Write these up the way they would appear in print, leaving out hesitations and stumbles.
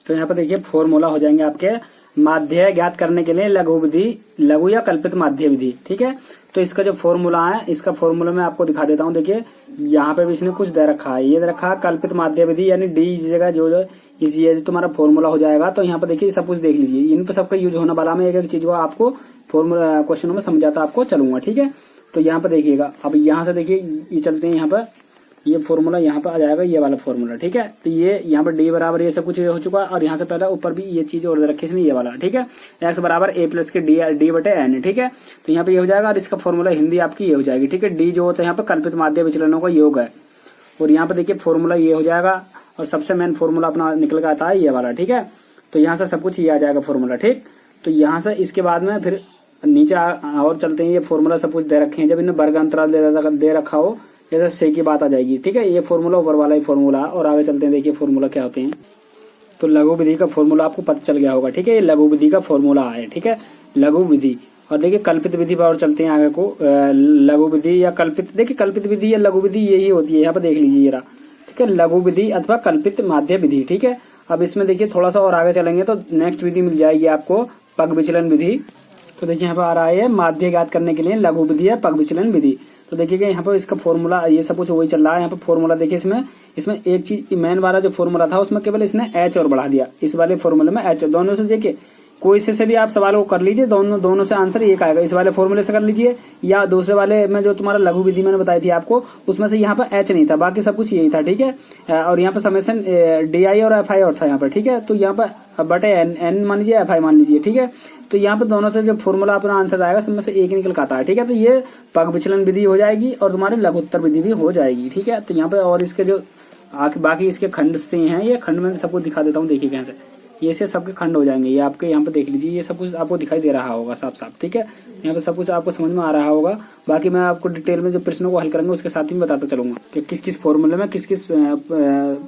तो यहाँ पर देखिए फॉर्मूला हो जाएंगे आपके माध्य ज्ञात करने के लिए लघु विधि, लघु या कल्पित माध्य विधि। ठीक है, तो इसका जो फॉर्मूला है, इसका फॉर्मूला मैं आपको दिखा देता हूँ। देखिए यहाँ पे भी इसने कुछ दे रखा है, ये दे रखा है कल्पित माध्य विधि, यानी डी इस जगह जो इस ये तुम्हारा फॉर्मूला हो जाएगा। तो यहाँ पर देखिए सब कुछ देख लीजिए, इन पर सबका यूज होने वाला, मैं एक एक चीज को आपको फॉर्मूला क्वेश्चनों में समझाता आपको चलूंगा। ठीक है, तो यहाँ पर देखिएगा, अब यहाँ से देखिए ये चलते हैं, यहाँ पर ये फॉर्मूला यहाँ पर आ जाएगा, ये वाला फॉर्मूला। ठीक है, तो ये यहाँ पर डी बराबर ये सब कुछ हो चुका है, और यहाँ से पहले ऊपर भी ये चीज और रखी इसने, ये वाला। ठीक है, एक्स बराबर ए प्लस के डी बटे एन। ठीक है, तो यहाँ पे ये हो जाएगा, और इसका फॉर्मूला हिंदी आपकी ये हो जाएगी। ठीक है, डी जो होता है यहाँ पे कल्पित माध्य विचलनों का योग है, और यहाँ पे देखिए फॉर्मूला ये हो जाएगा, और सबसे मेन फॉर्मूला अपना निकल के आता है ये वाला। ठीक है, तो यहाँ से सब कुछ ये आ जाएगा फॉर्मूला। ठीक, तो यहाँ से इसके बाद में फिर नीचे और चलते हैं, ये फॉर्मूला सब कुछ दे रखे हैं, जब इन्हें वर्ग अंतराल दे रखा हो जैसे से की बात आ जाएगी। ठीक है, ये फॉर्मूला ऊपर वाला ही फॉर्मूला, और आगे चलते हैं, देखिए फॉर्मूला क्या होते हैं। तो लघु विधि का फॉर्मूला आपको पता चल गया होगा। ठीक है, ये लघु विधि का फॉर्मूला है। ठीक है, लघु विधि, और देखिए कल्पित विधि पर और चलते हैं आगे को। लघु विधि या कल्पित, देखिए कल्पित विधि या लघु विधि यही होती है, यहाँ पर देख लीजिए जरा। ठीक है, लघु विधि अथवा कल्पित माध्य विधि। ठीक है, अब इसमें देखिए थोड़ा सा और आगे चलेंगे तो नेक्स्ट विधि मिल जाएगी आपको, पग विचलन विधि। तो देखिए यहाँ पर आ रहा है माध्य ज्ञात करने के लिए लघु विधि या पग विचलन विधि। तो देखिएगा यहाँ पर इसका फॉर्मूला ये सब कुछ वही चल रहा है। यहाँ पर फॉर्मूला देखिए, इसमें एक चीज मेन वाला जो फॉर्मूला था उसमें केवल इसने एच और बढ़ा दिया, इस वाले फॉर्मूले में एच। दोनों से देखिए कोई से भी आप सवाल को कर लीजिए, दोनों से आंसर एक आएगा। इस वाले फॉर्मूले से कर लीजिए, या दूसरे वाले में जो तुम्हारा लघु विधि मैंने बताई थी आपको, उसमें से यहाँ पर एच नहीं था, बाकी सब कुछ यही था। ठीक है, और यहाँ पर समेशन डी आई और एफ आई और था यहाँ पर। ठीक है, तो यहाँ पर बटे एन मान लीजिए, एफ आई मान लीजिए। ठीक है, तो यहाँ पर दोनों से जो फॉर्मूला अपना आंसर आएगा सब में से एक निकल आता है। ठीक है, तो ये पग विचलन विधि हो जाएगी और तुम्हारी लघुत्तर विधि भी हो जाएगी। ठीक है, तो यहाँ पे और इसके जो बाकी इसके खंड से हैं, ये खंड में सबको दिखा देता हूँ। देखिए यहाँ से ये से सबके खंड हो जाएंगे, ये आपके यहाँ पे देख लीजिए, ये सब कुछ आपको दिखाई दे रहा होगा साफ साफ। ठीक है, यहाँ पे सब कुछ आपको समझ में आ रहा होगा। बाकी मैं आपको डिटेल में जो प्रश्नों को हल करेंगे उसके साथ ही बताता चलूंगा कि किस किस फॉर्मूले में किस किस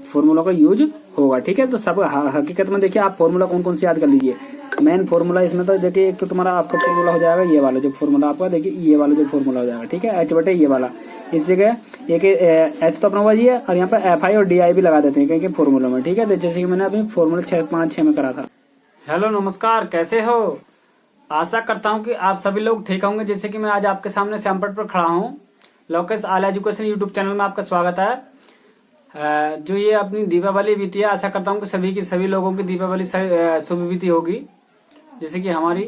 फॉर्मूला का यूज होगा। ठीक है, तो सब हकीकत में देखिए आप फॉर्मूला कौन कौन से याद कर लीजिए। मेन फॉर्मूला इसमें तो देखिए एक तो तुम्हारा आपका फॉर्मूला हो जाएगा ये वाला जो फॉर्मूला आपका, देखिए ये वाला जो फॉर्मूला हो जाएगा। ठीक है, एच बटे ये वाला, इस जगह एक एच तो अपना हुआ है, और यहाँ पे एफ आई और डी आई भी लगा देते हैं कहीं के फॉर्मूला में। ठीक है, तो जैसे कि मैंने अभी फॉर्मूला 5-6 में करा था। हेलो नमस्कार, कैसे हो? आशा करता हूँ कि आप सभी लोग ठीक होंगे। जैसे कि मैं आज आपके सामने सैंपल पर खड़ा हूँ। लोकेश आल एजुकेशन यूट्यूब चैनल में आपका स्वागत है। जो ये अपनी दीपावली बीती है, आशा करता हूँ कि सभी लोगों की दीपावली शुभ बीती होगी जैसे कि हमारी।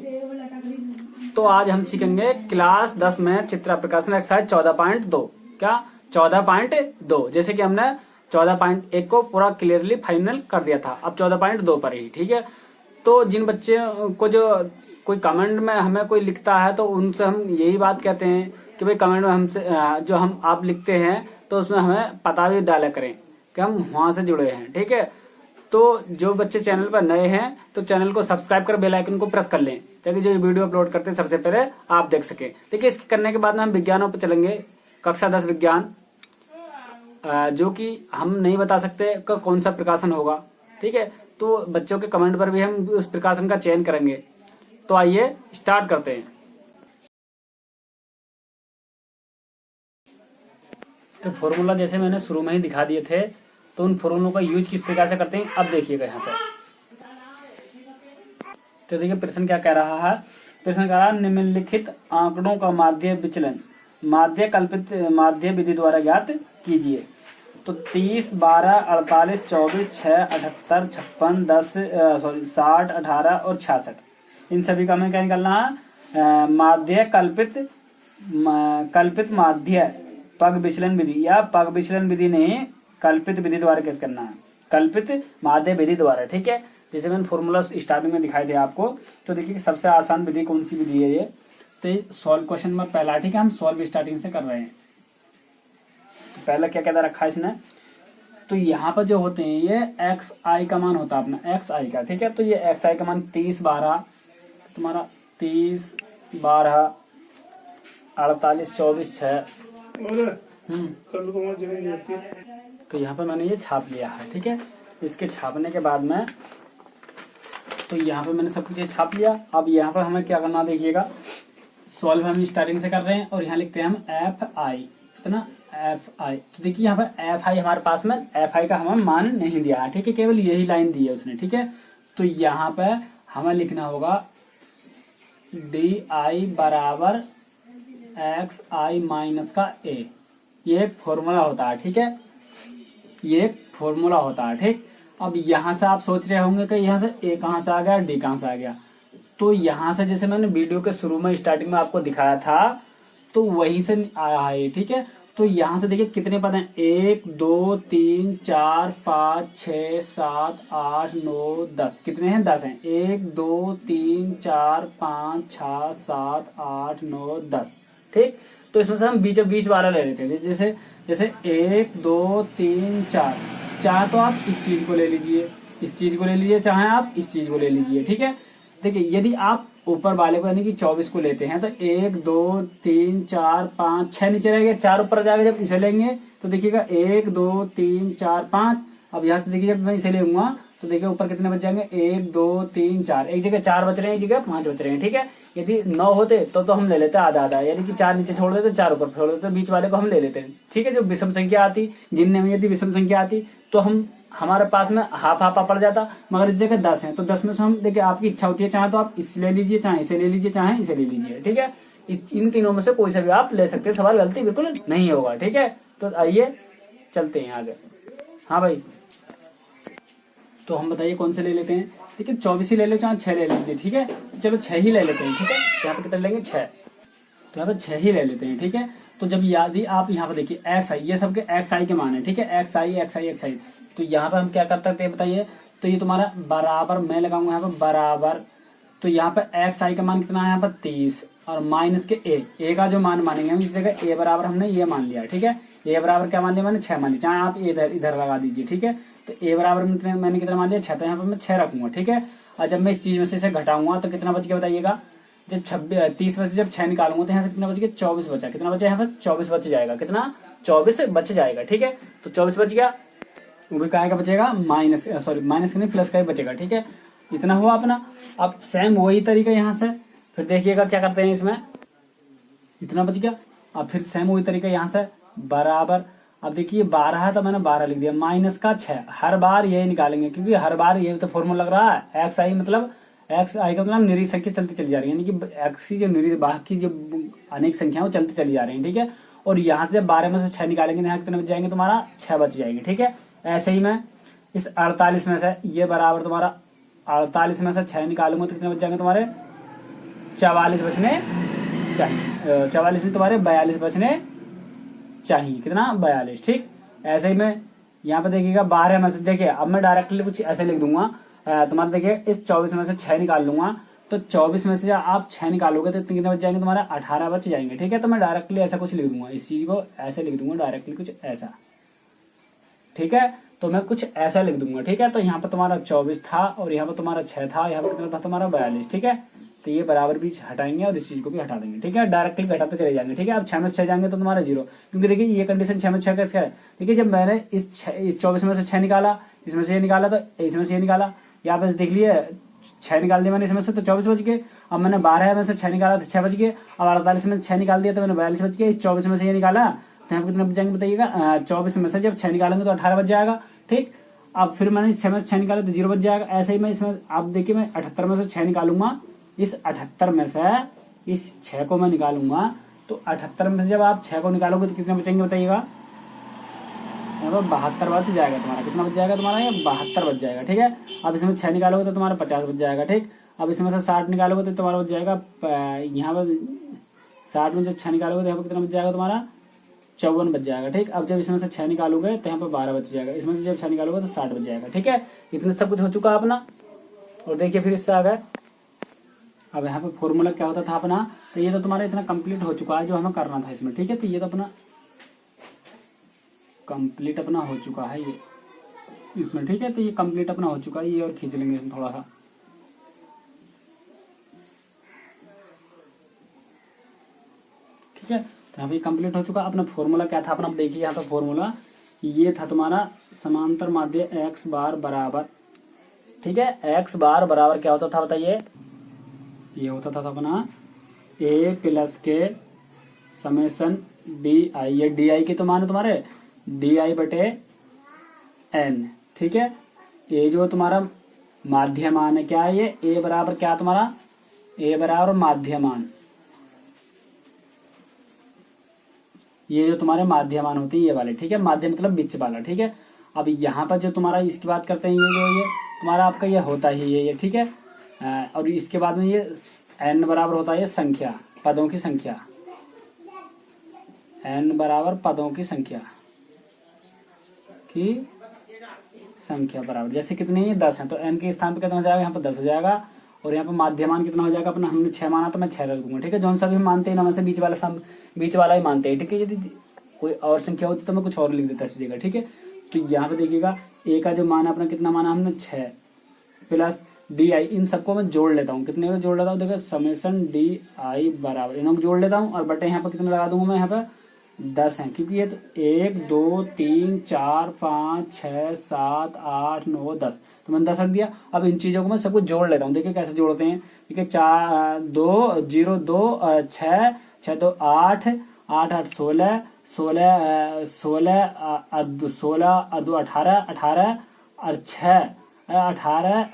तो आज हम सीखेंगे क्लास 10 में चित्र प्रकाशन एक्सरसाइज 14.2। क्या 14.2? जैसे कि हमने 14.1 को पूरा क्लियरली फाइनल कर दिया था, अब 14.2 पर ही। ठीक है, तो जिन बच्चे को जो कोई कमेंट में हमें कोई लिखता है तो उनसे हम यही बात कहते हैं कि भाई कमेंट में हमसे जो आप लिखते हैं तो उसमें हमें पता भी डाला करें कि हम वहां से जुड़े हैं। ठीक है, तो जो बच्चे चैनल पर नए हैं तो चैनल को सब्सक्राइब कर बेल आइकन को प्रेस कर लें, ताकि जो वीडियो अपलोड करते हैं सबसे पहले आप देख सके। देखिए, इसके करने के बाद में हम विज्ञानों पर चलेंगे, कक्षा 10 विज्ञान, जो कि हम नहीं बता सकते कौन सा प्रकाशन होगा। ठीक है, तो बच्चों के कमेंट पर भी हम उस प्रकाशन का चयन करेंगे। तो आइए स्टार्ट करते हैं। तो फॉर्मूला जैसे मैंने शुरू में ही दिखा दिए थे, तो उन फॉर्मूलों का यूज किस तरीके से करते हैं अब देखिएगा यहाँ से। तो देखिए प्रश्न क्या कह रहा है। प्रश्न कह रहा है निम्नलिखित आंकड़ों का माध्य विचलन माध्य कल्पित माध्य विधि द्वारा ज्ञात कीजिए। तो 30, 12, 48, 24, 6, 78, 56, 10, 60, 18 और 66, इन सभी का हमें क्या निकालना है? माध्य कल्पित माध्य पग विचलन विधि, या पग विचलन विधि नहीं, कल्पित विधि द्वारा क्या करना है? कल्पित माध्य विधि द्वारा। ठीक है, जैसे मैंने फॉर्मूला स्टार्टिंग में दिखाई दिया आपको। तो देखिए सबसे आसान विधि कौन सी विधि है ये, तो सॉल्व क्वेश्चन में पहला। ठीक है, हम सॉल्व स्टार्टिंग से कर रहे हैं। पहला क्या कहता रखा है इसने, तो यहाँ पर जो होते हैं ये एक्स आई का मान होता है अपना, एक्स आई का। ठीक है, तो ये एक्स आई का मान 30, 12 तुम्हारा 30, 12, 48, 24, 6। तो यहाँ पर मैंने ये छाप लिया है। ठीक है, इसके छापने के बाद में तो यहाँ पे मैंने सब कुछ ये छाप लिया। अब यहाँ पर हमें क्या करना देखिएगा, सॉल्व हम स्टार्टिंग से कर रहे हैं और यहाँ लिखते हैं हम एफ आई, कितना एफ आई। तो देखिए यहाँ पर एफ आई हमारे पास में एफ आई का हमें मान नहीं दिया है, ठीक है, केवल यही लाइन दी है उसने, ठीक है। तो यहाँ पे हमें लिखना होगा डी आई बराबर एक्स आई माइनस का ए, ये एक फॉर्मूला होता है, ठीक है, ये एक फॉर्मूला होता है, ठीक। अब यहाँ से आप सोच रहे होंगे कि यहाँ से ए कहाँ से आ गया, डी कहाँ से आ गया। तो यहाँ से जैसे मैंने वीडियो के शुरू में स्टार्टिंग में आपको दिखाया था, तो वहीं से आया है, ठीक है। तो यहाँ से देखिए कितने पद हैं, 1 2 3 4 5 6 7 8 9 10, कितने हैं, 10 हैं। 1 2 3 4 5 6 7 8 9 10, ठीक। तो इसमें से हम बीच वाला ले लेते हैं, जैसे जैसे 1 2 3 4, चाहे तो आप इस चीज को ले लीजिए, इस चीज को ले लीजिए, चाहे आप इस चीज को ले लीजिए, ठीक है। देखिए यदि आप ऊपर वाले को यानी कि 24 को लेते हैं तो 1 2 3 4 5 6 नीचे रहेगा, 4 ऊपर जाएगा। जब इसे लेंगे तो देखिएगा 1 2 3 4 5। अब यहाँ से देखिए जब मैं इसे लेऊंगा तो देखिए ऊपर कितने बच जाएंगे, 1 2 3 4, एक जगह 4 बच रहे हैं, एक जगह 5 बच रहे हैं, ठीक है। यदि 9 होते तो हम ले लेते आधा आधा, यानी कि 4 नीचे छोड़ देते, 4 ऊपर छोड़ देते, बीच वाले को हम ले लेते हैं, ठीक है। जो विषम संख्या आती गिनने में, यदि विषम संख्या आती तो हम हमारे पास में हाफ हाफ पड़ जाता, मगर इस जगह 10 है तो 10 में से हम देखिए आपकी इच्छा होती है, चाहे तो आप इसे ले लीजिए, चाहे इसे ले लीजिए, चाहे इसे ले लीजिए, ठीक है। इन तीनों में से कोई सा भी आप ले सकते हैं, सवाल गलती बिल्कुल नहीं होगा, ठीक है। तो आइए चलते हैं आगे। हाँ भाई, तो हम बताइए कौन से ले लेते हैं। देखिए 24 ही ले लो, चाहे 6 ले लीजिए, ठीक है। चलो 6 ही ले लेते हैं, ठीक है। यहाँ पे कितने लेंगे, 6, तो यहाँ पे 6 ही ले लेते हैं, ठीक है। तो जब यदि आप यहाँ पे देखिए एक्स आई, ये सबके एक्स आई के मान है, ठीक है, एक्स आई एक्स आई एक्स आई। तो यहाँ पे हम क्या करते थे बताइए, तो ये तुम्हारा बराबर, मैं लगाऊंगा यहाँ पे बराबर, तो यहाँ पे एक्स आई का मान कितना है, यहाँ पर 30, और माइनस के ए का जो मान मानेंगे हम, इस जगह ए बराबर हमने ये मान लिया, ठीक है। ए बराबर क्या मान लिया मैंने, 6 मान लिया, चाहे आप इधर इधर लगा दीजिए, ठीक है। तो ए बराबर मैंने कितना मान लिया, 6, तो यहाँ पर मैं 6 रखूंगा, ठीक है। और जब मैं इस चीज में से इसे घटाऊंगा तो कितना बच गया बताइएगा, जब 30 में से जब 6 निकालूंगा तो यहाँ से कितना बच गया, 24 बचा, कितना बचा यहाँ पर, 24 बच जाएगा, कितना, 24 बच जाएगा, ठीक है। तो 24 बच गया, वो भी का बचेगा, माइनस नहीं प्लस का ही बचेगा, ठीक है। इतना हुआ अपना। अब सेम वही तरीका यहाँ से फिर देखिएगा क्या करते हैं, इसमें इतना बच गया। अब फिर सेम वही तरीका यहाँ से बराबर, अब देखिए 12 है तो मैंने 12 लिख दिया, माइनस का 6, हर बार यही निकालेंगे क्योंकि हर बार ये तो फॉर्मूला लग रहा है। एक्स आई मतलब, एक्स आई का मतलब निरी संख्या चलती चली जा रही है, यानी कि एक्स की जो निरी बाकी जो अनेक संख्या वो चलती चली जा रही है, ठीक है। और यहाँ से जब 12 में से 6 निकालेंगे, यहाँ कितने बच जाएंगे, तुम्हारा 6 बच जाएंगे, ठीक है। ऐसे ही मैं इस 48 में से ये बराबर तुम्हारा 48 में से 6 निकालूंगा तो कितने बच जाएंगे तुम्हारे, 44 बचने चाहिए, 44 में तुम्हारे 42 बचने चाहिए, कितना, 42, ठीक। ऐसे ही मैं यहाँ पे देखिएगा 12 में से, देखिए अब मैं डायरेक्टली कुछ ऐसे लिख दूंगा, तुम्हारा देखिए इस 24 में से 6 निकाल लूंगा, तो 24 में से जब आप 6 निकालोगे तो कितने बच जाएंगे तुम्हारा, 18 बच जाएंगे, ठीक है। तो मैं डायरेक्टली ऐसा कुछ लिख दूंगा, इस चीज को ऐसे लिख दूंगा डायरेक्टली कुछ ऐसा, ठीक है। तो मैं कुछ ऐसा लिख दूंगा, ठीक है। तो यहाँ पर तुम्हारा 24 था और यहाँ पर तुम्हारा 6 था, यहाँ पर कितना था तुम्हारा 42, ठीक है। तो ये बराबर भी हटाएंगे और इस चीज को भी हटा देंगे, ठीक है। डायरेक्टली घटाते चले जाएंगे, ठीक है। अब 6 में से 6 जाएंगे तो तुम्हारा 0, क्योंकि देखिए ये कंडीशन 6 में 6 कैसे है। देखिए जब मैंने इस 24 में से 6 निकाला, इसमें से ये निकाला, तो इसमें से ये निकाला, यहाँ पे देख लिए 6 निकाल दिया मैंने इसमें से, तो 24 बच गए। अब मैंने 12 में से 6 निकाला तो 6 बच गए। अब 48 में 6 निकाल दिया तो मैंने 42 बच गए। 24 में से ये निकाला तो यहाँ पे कितने बच जाएंगे बताइएगा, 24 में से जब 6 निकालेंगे तो 18 बच जाएगा, ठीक। अब फिर मैंने 6 में से 6 निकाला तो 0 बच जाएगा। ऐसे ही मैं इसमें आप देखिए मैं 78 में से 6 निकालूंगा, इस 78 में से इस 6 को मैं निकालूंगा, तो 78 में से जब आप 6 को निकालोगे तो कितने बचेंगे बताइएगा, 72 बच जाएगा तुम्हारा, कितना बच जाएगा तुम्हारा, ये 72 बच जाएगा, ठीक है। अब इसमें 6 निकालोगे तो तुम्हारा 50 बच जाएगा, ठीक। अब इसमें से 60 निकालोगे तो तुम्हारा बच जाएगा, यहाँ पर 60 में जब 6 निकालोगे तो यहाँ पर कितना बच जाएगा तुम्हारा, 54 बच जाएगा, ठीक। अब जब इसमें से 6 निकालोगे तो यहाँ पर 12 बच जाएगा, इसमें से जब 6 निकालोगे तो 60 बच जाएगा, ठीक है। इतना सब कुछ हो चुका अपना। और देखिए फिर इससे आ गए, अब यहाँ पे फॉर्मूला क्या होता था अपना, तो ये तो तुम्हारा इतना कंप्लीट हो चुका है जो हमें करना था इसमें, ठीक है। तो ये तो अपना कंप्लीट अपना हो चुका है ये इसमें, ठीक है। तो ये कंप्लीट अपना हो चुका है, ये और खींच लेंगे थोड़ा सा, ठीक है। तो यहाँ पे कंप्लीट हो चुका। अपना फॉर्मूला क्या था अपना, देखिए यहाँ पे फॉर्मूला ये था तुम्हारा समांतर माध्य एक्स बार बराबर, ठीक है। एक्स बार बराबर क्या होता था बताइए, ये होता था अपना a प्लस के समेसन डी आई, ये डी आई के तो मान है तुम्हारे डी आई बटे एन, ठीक है। ये जो तुम्हारा माध्यमान है क्या है, ये ए बराबर क्या तुम्हारा, ए बराबर माध्यमान, ये जो तुम्हारे माध्यमान होते हैं ये वाले, ठीक है। माध्य मतलब बीच वाला, ठीक है। अब यहाँ पर जो तुम्हारा इसकी बात करते हैं, ये जो ये तुम्हारा आपका ये होता ही ये, ठीक है। और इसके बाद में ये एन बराबर होता है संख्या, पदों की संख्या, एन बराबर पदों की संख्या बराबर, जैसे कितने ये 10 है तो एन के स्थान पे कितना हो जाएगा, यहाँ पर 10 हो जाएगा। और यहाँ पर माध्यमान कितना हो जाएगा अपना, हमने 6 माना तो मैं 6 रख दूंगा, ठीक है। जौन सा भी मानते हैं ना, वैसे बीच वाला ही मानते हैं, ठीक है। यदि कोई और संख्या होती तो मैं कुछ और लिख देता इस जगह, ठीक है। तो यहाँ पे देखिएगा ए का जो मान है अपना कितना माना हमने 6 प्लस डी आई, इन सबको मैं जोड़ लेता हूँ, कितने को जोड़ लेता हूँ, देखो समेसन डी आई बराबर, इनको जोड़ लेता हूँ और बटे यहाँ पर कितना लगा दूंगा मैं, यहाँ पर 10 है, क्योंकि ये तो 1 2 3 4 5 6 7 8 9 10, तो मैंने 10 रख दिया। अब इन चीजों को मैं सबको जोड़ लेता हूँ, देखिए कैसे जोड़ते हैं, देखिए 4 2 0 2 6 6 2 8 8 8 16 16 16 और 2 18 18 और 6 18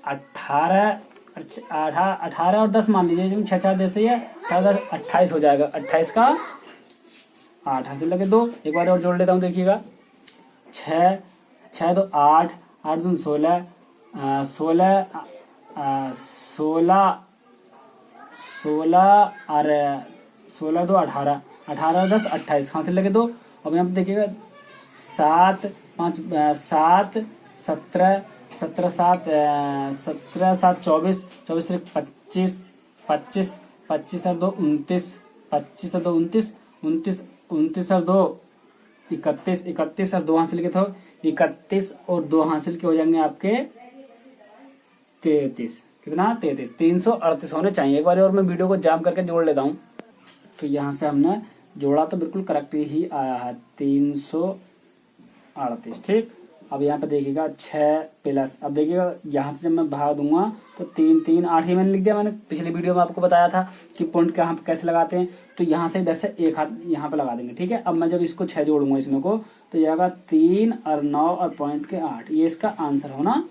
18 18 और 10 मान लीजिए, 6 4 जैसे ही है 28 हो जाएगा, 28 का 8 हासिल लगे 2, एक बार और जोड़ लेता हूँ, देखिएगा 6 6 2 8 8 2 16 16 16 16 और 16 2 18 18 10 28 हासिल लगे 2। अब यहाँ पे देखिएगा 7 5 7 17 17 7 17 7 24 24 25 25 25 और 2 29 25 और 2 29 29 29 और 2 31 31 और 2 हासिल के थे, 31 और 2 हासिल के हो जाएंगे आपके 33, कितना 33, 338 होने चाहिए। एक बार और मैं वीडियो को जाम करके जोड़ लेता हूँ, तो यहाँ से हमने जोड़ा तो बिल्कुल करेक्ट ही आया है 338, ठीक। अब यहाँ पे देखिएगा 6 प्लस, अब देखिएगा यहाँ से जब मैं भाग दूंगा तो 3 3 8 ही मैंने लिख दिया, मैंने पिछली वीडियो में आपको बताया था कि पॉइंट कहाँ पे कैसे लगाते हैं। तो यहाँ से इधर से एक हाथ यहाँ पे लगा देंगे, ठीक है। अब मैं जब इसको 6 जोड़ूंगा इसमें को, तो जाएगा 3 और 9 और पॉइंट के 8, ये इसका आंसर होना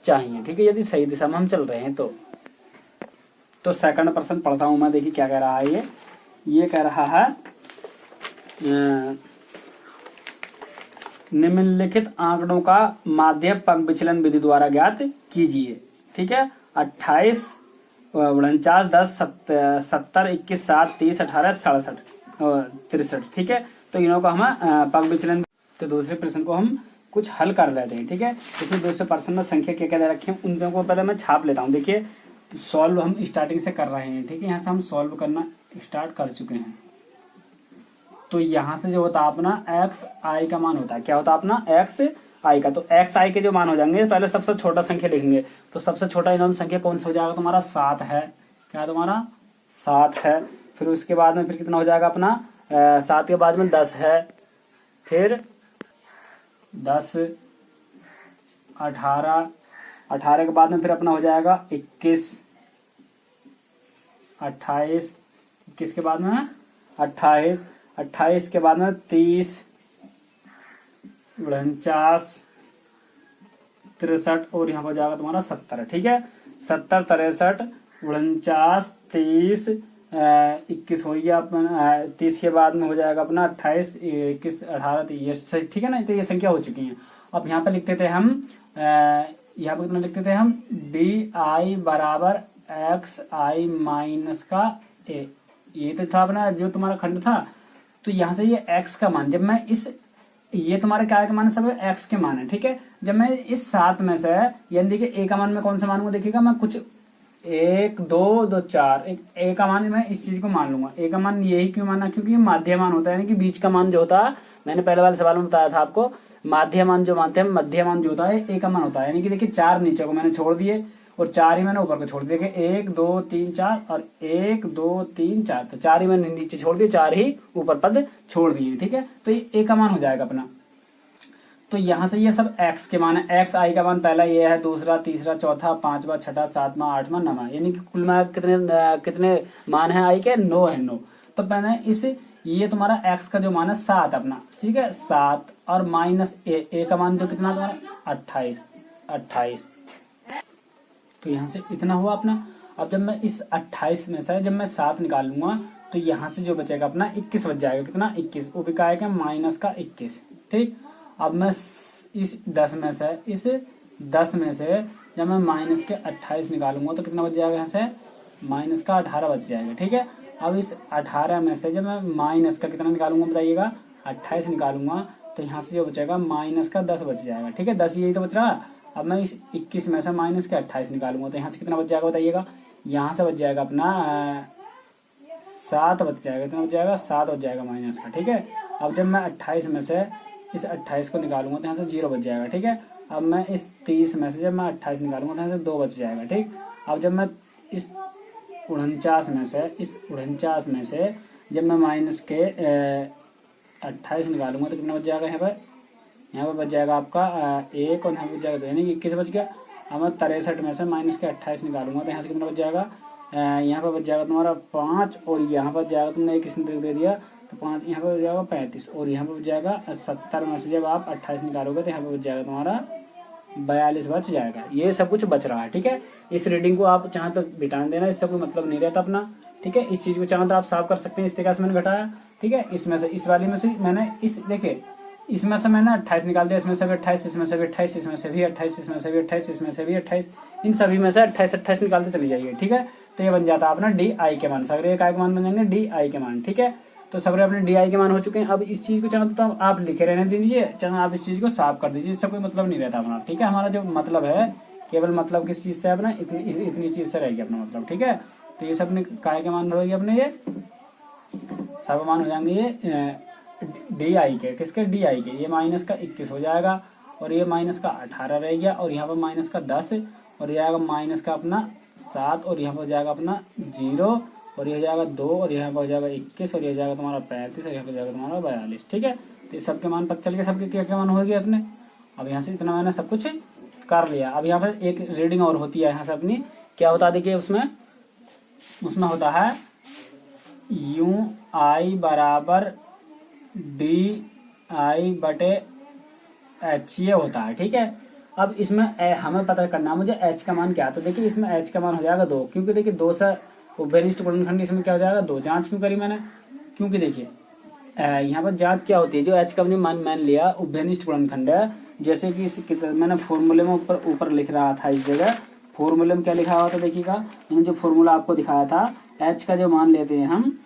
चाहिए, ठीक है, यदि सही दिशा में हम चल रहे हैं तो सेकंड प्रश्न पढ़ता हूँ मैं, देखिए क्या कह रहा है। ये कह रहा है निम्नलिखित आंकड़ों का माध्य पग विचलन विधि द्वारा ज्ञात कीजिए, ठीक है। 28 49 10 70 21 7 30 18 67 63, ठीक है। तो इन्हों का हम पग विचलन, तो दूसरे प्रश्न को हम कुछ हल कर लेते हैं, ठीक है। इसमें दूसरे प्रश्न में संख्या क्या क्या दे रखी है उन दोनों को पहले मैं छाप लेता हूँ। देखिए सॉल्व हम स्टार्टिंग से कर रहे हैं, ठीक है। यहाँ से हम सॉल्व करना स्टार्ट कर चुके हैं। तो यहाँ से जो होता है अपना एक्स आई का मान होता है, क्या होता है अपना एक्स आई का, तो एक्स आई के जो मान हो जाएंगे पहले सबसे छोटा संख्या लिखेंगे, तो सबसे छोटा इनोम संख्या कौन सा हो जाएगा तुम्हारा 7 है, क्या तुम्हारा 7 है। फिर उसके बाद में फिर कितना हो जाएगा अपना 7 के बाद में 10 है, फिर 10 18 18 के बाद में फिर अपना हो जाएगा 21 28 21 के बाद में 28 28 के बाद में 30 49 63 और यहाँ पर जाएगा तुम्हारा 70, ठीक है। 70 63 49 30 21 हो गया अपना, 30 के बाद में हो जाएगा अपना 28 21 18, ये ठीक है ना। तो ये संख्या हो चुकी है। अब यहाँ पे लिखते थे हम यहाँ पे कितना लिखते थे हम, डी आई बराबर एक्स आई माइनस का ए, ये तो था अपना जो तुम्हारा खंड था। तो यहाँ से ये x का मान, जब मैं इस, ये तुम्हारे क्या के मान है, सब x के मान है, ठीक है। जब मैं इस 7 में से, यानी देखिए a का मान मैं कौन सा मानूंगा, देखिएगा मैं कुछ 1 2 2 4 एक a का मान मैं इस चीज को मान लूंगा। a का मान यही क्यों माना, क्योंकि ये माध्य मान होता है, यानी कि बीच का मान जो होता है, मैंने पहले वाले सवाल में बताया था आपको, माध्य मान जो मानते हैं, मध्य मान जो होता है a का मान होता है। यानी कि देखिए 4 नीचे को मैंने छोड़ दिए और 4 ही मैंने ऊपर को छोड़ दिए, 1 2 3 4 और 1 2 3 4, तो 4 ही मैंने नीचे छोड़ दिए, 4 ही ऊपर पद छोड़ दिए, ठीक है। तो ये a का मान हो जाएगा अपना। तो यहाँ से ये सब x के मान है, x i का मान पहला ये है, दूसरा तीसरा चौथा पांचवा छठा सातवां आठवां नवां, यानी कि कुल में कितने मान है i के, 9 है 9। तो मैंने इस ये तुम्हारा x का जो मान है 7 अपना, ठीक है 7 और माइनस a का मान जो कितना तुम्हारा 28। तो यहाँ से इतना हुआ अपना। अब जब मैं इस 28 में से जब मैं 7 निकालूंगा तो यहाँ से जो बचेगा अपना 21 बच जाएगा, कितना 21, वो भी का माइनस का 21, ठीक। अब मैं इस 10 में से जब मैं माइनस के 28 निकालूंगा तो कितना बच जाएगा, यहाँ से माइनस का 18 बच जाएगा, ठीक है। अब इस 18 में से जब मैं माइनस का कितना निकालूंगा बताइएगा, 28 निकालूंगा तो यहाँ से जो बचेगा माइनस का 10 बच जाएगा, ठीक है। 10 यही तो बच रहा। अब मैं इस 21 में से माइनस के 28 निकालूंगा तो यहाँ से कितना बच जाएगा बताइएगा, यहाँ से बच जाएगा अपना 7 बच जाएगा, कितना बच जाएगा 7 बच जाएगा माइनस का, ठीक है। अब जब मैं 28 में से इस 28 को निकालूंगा तो यहाँ से 0 बच जाएगा, ठीक है। अब मैं इस 30 में से जब मैं 28 निकालूंगा तो यहाँ से 2 बच जाएगा, ठीक। अब जब मैं इस 49 में से जब मैं माइनस के 28 निकालूंगा तो कितना बच जाएगा, यहाँ पर बच जाएगा आपका 1 और यहाँ पर बच जाएगा 2, यानी 21 बच गया। अब मैं 63 में से माइनस के 28 निकालूंगा तो यहाँ से कितना बच जाएगा, यहाँ पर बच जाएगा तुम्हारा 5 और यहाँ पर जाएगा, तुमने एक इसने दे दिया तो 5, यहाँ पर बच जाएगा 35 और यहाँ पर बच जाएगा 70 में से जब आप 28 निकालोगे तो यहाँ पर बच जाएगा तुम्हारा 42 बच जाएगा। ये सब कुछ बच रहा है, ठीक है। इस रीडिंग को आप चाहें तो बिटान देना, इससे कोई मतलब नहीं रहता अपना, ठीक है। इस चीज को चाहें तो आप साफ कर सकते हैं, इस तरीके से मैंने घटाया, ठीक है। इसमें से इस वाली में से मैंने इस देखिए इसमें से मैंने 28 निकाल दिया, इसमें से भी 28, इसमें से भी 28, इसमें से भी 28, इसमें से भी 28, इसमें से भी 28, इन सभी में से 28 निकालते चली जाइए, ठीक है। तो ये बन जाता है अपना डी आई के मान, सगरे का मान बन जाएंगे डी आई के मान, ठीक है। तो सगरे अपने डी आई के मान हो चुके हैं। अब इस चीज को चाहे तो आप लिखे रहने दीजिए, चाहे आप इस चीज को साफ कर दीजिए, इससे कोई मतलब नहीं रहता अपना, ठीक है। हमारा जो मतलब है केवल मतलब किस चीज से अपना इतनी चीज से रहेगी अपना मतलब, ठीक है। तो ये सब काय के मान रहेगी अपने, ये सब मान हो जाएंगे ये डी आई के, किसके डी आई के। ये माइनस का 21 हो जाएगा और ये माइनस का 18 रह गया और यहाँ पर माइनस का 10 और ये आएगा माइनस का अपना 7 और यहाँ पर जाएगा अपना 0 और यह जाएगा 2 और यहाँ पर हो जाएगा 21 और यह जाएगा तुम्हारा 35 और यहाँ पर जाएगा तुम्हारा 42, ठीक है। तो ये सबके मान पता चल गया, सबके क्या क्या मान हो गए अपने। अब यहाँ से इतना मैंने सब कुछ कर लिया। अब यहाँ पर एक रीडिंग और होती है यहाँ से अपनी, क्या होता है देखिए, उसमें होता है यू आई बराबर डी आई बटे एच, ये होता है, ठीक है। अब इसमें हमें पता करना है मुझे एच का मान क्या है। तो देखिए इसमें एच का मान हो जाएगा 2, क्योंकि देखिए 2 से उभयनिष्ठ गुणनखंड इसमें क्या हो जाएगा 2। जांच क्यों करी मैंने, क्योंकि देखिए यहाँ पर जांच क्या होती है, जो एच का मान लिया उभयनिष्ठ गुणनखंड है। जैसे कि मैंने फॉर्मूले में ऊपर लिख रहा था, इस जगह फॉर्मूले में क्या लिखा हुआ था देखिएगा, जो फॉर्मूला आपको दिखाया था, एच का जो मान लेते हैं हम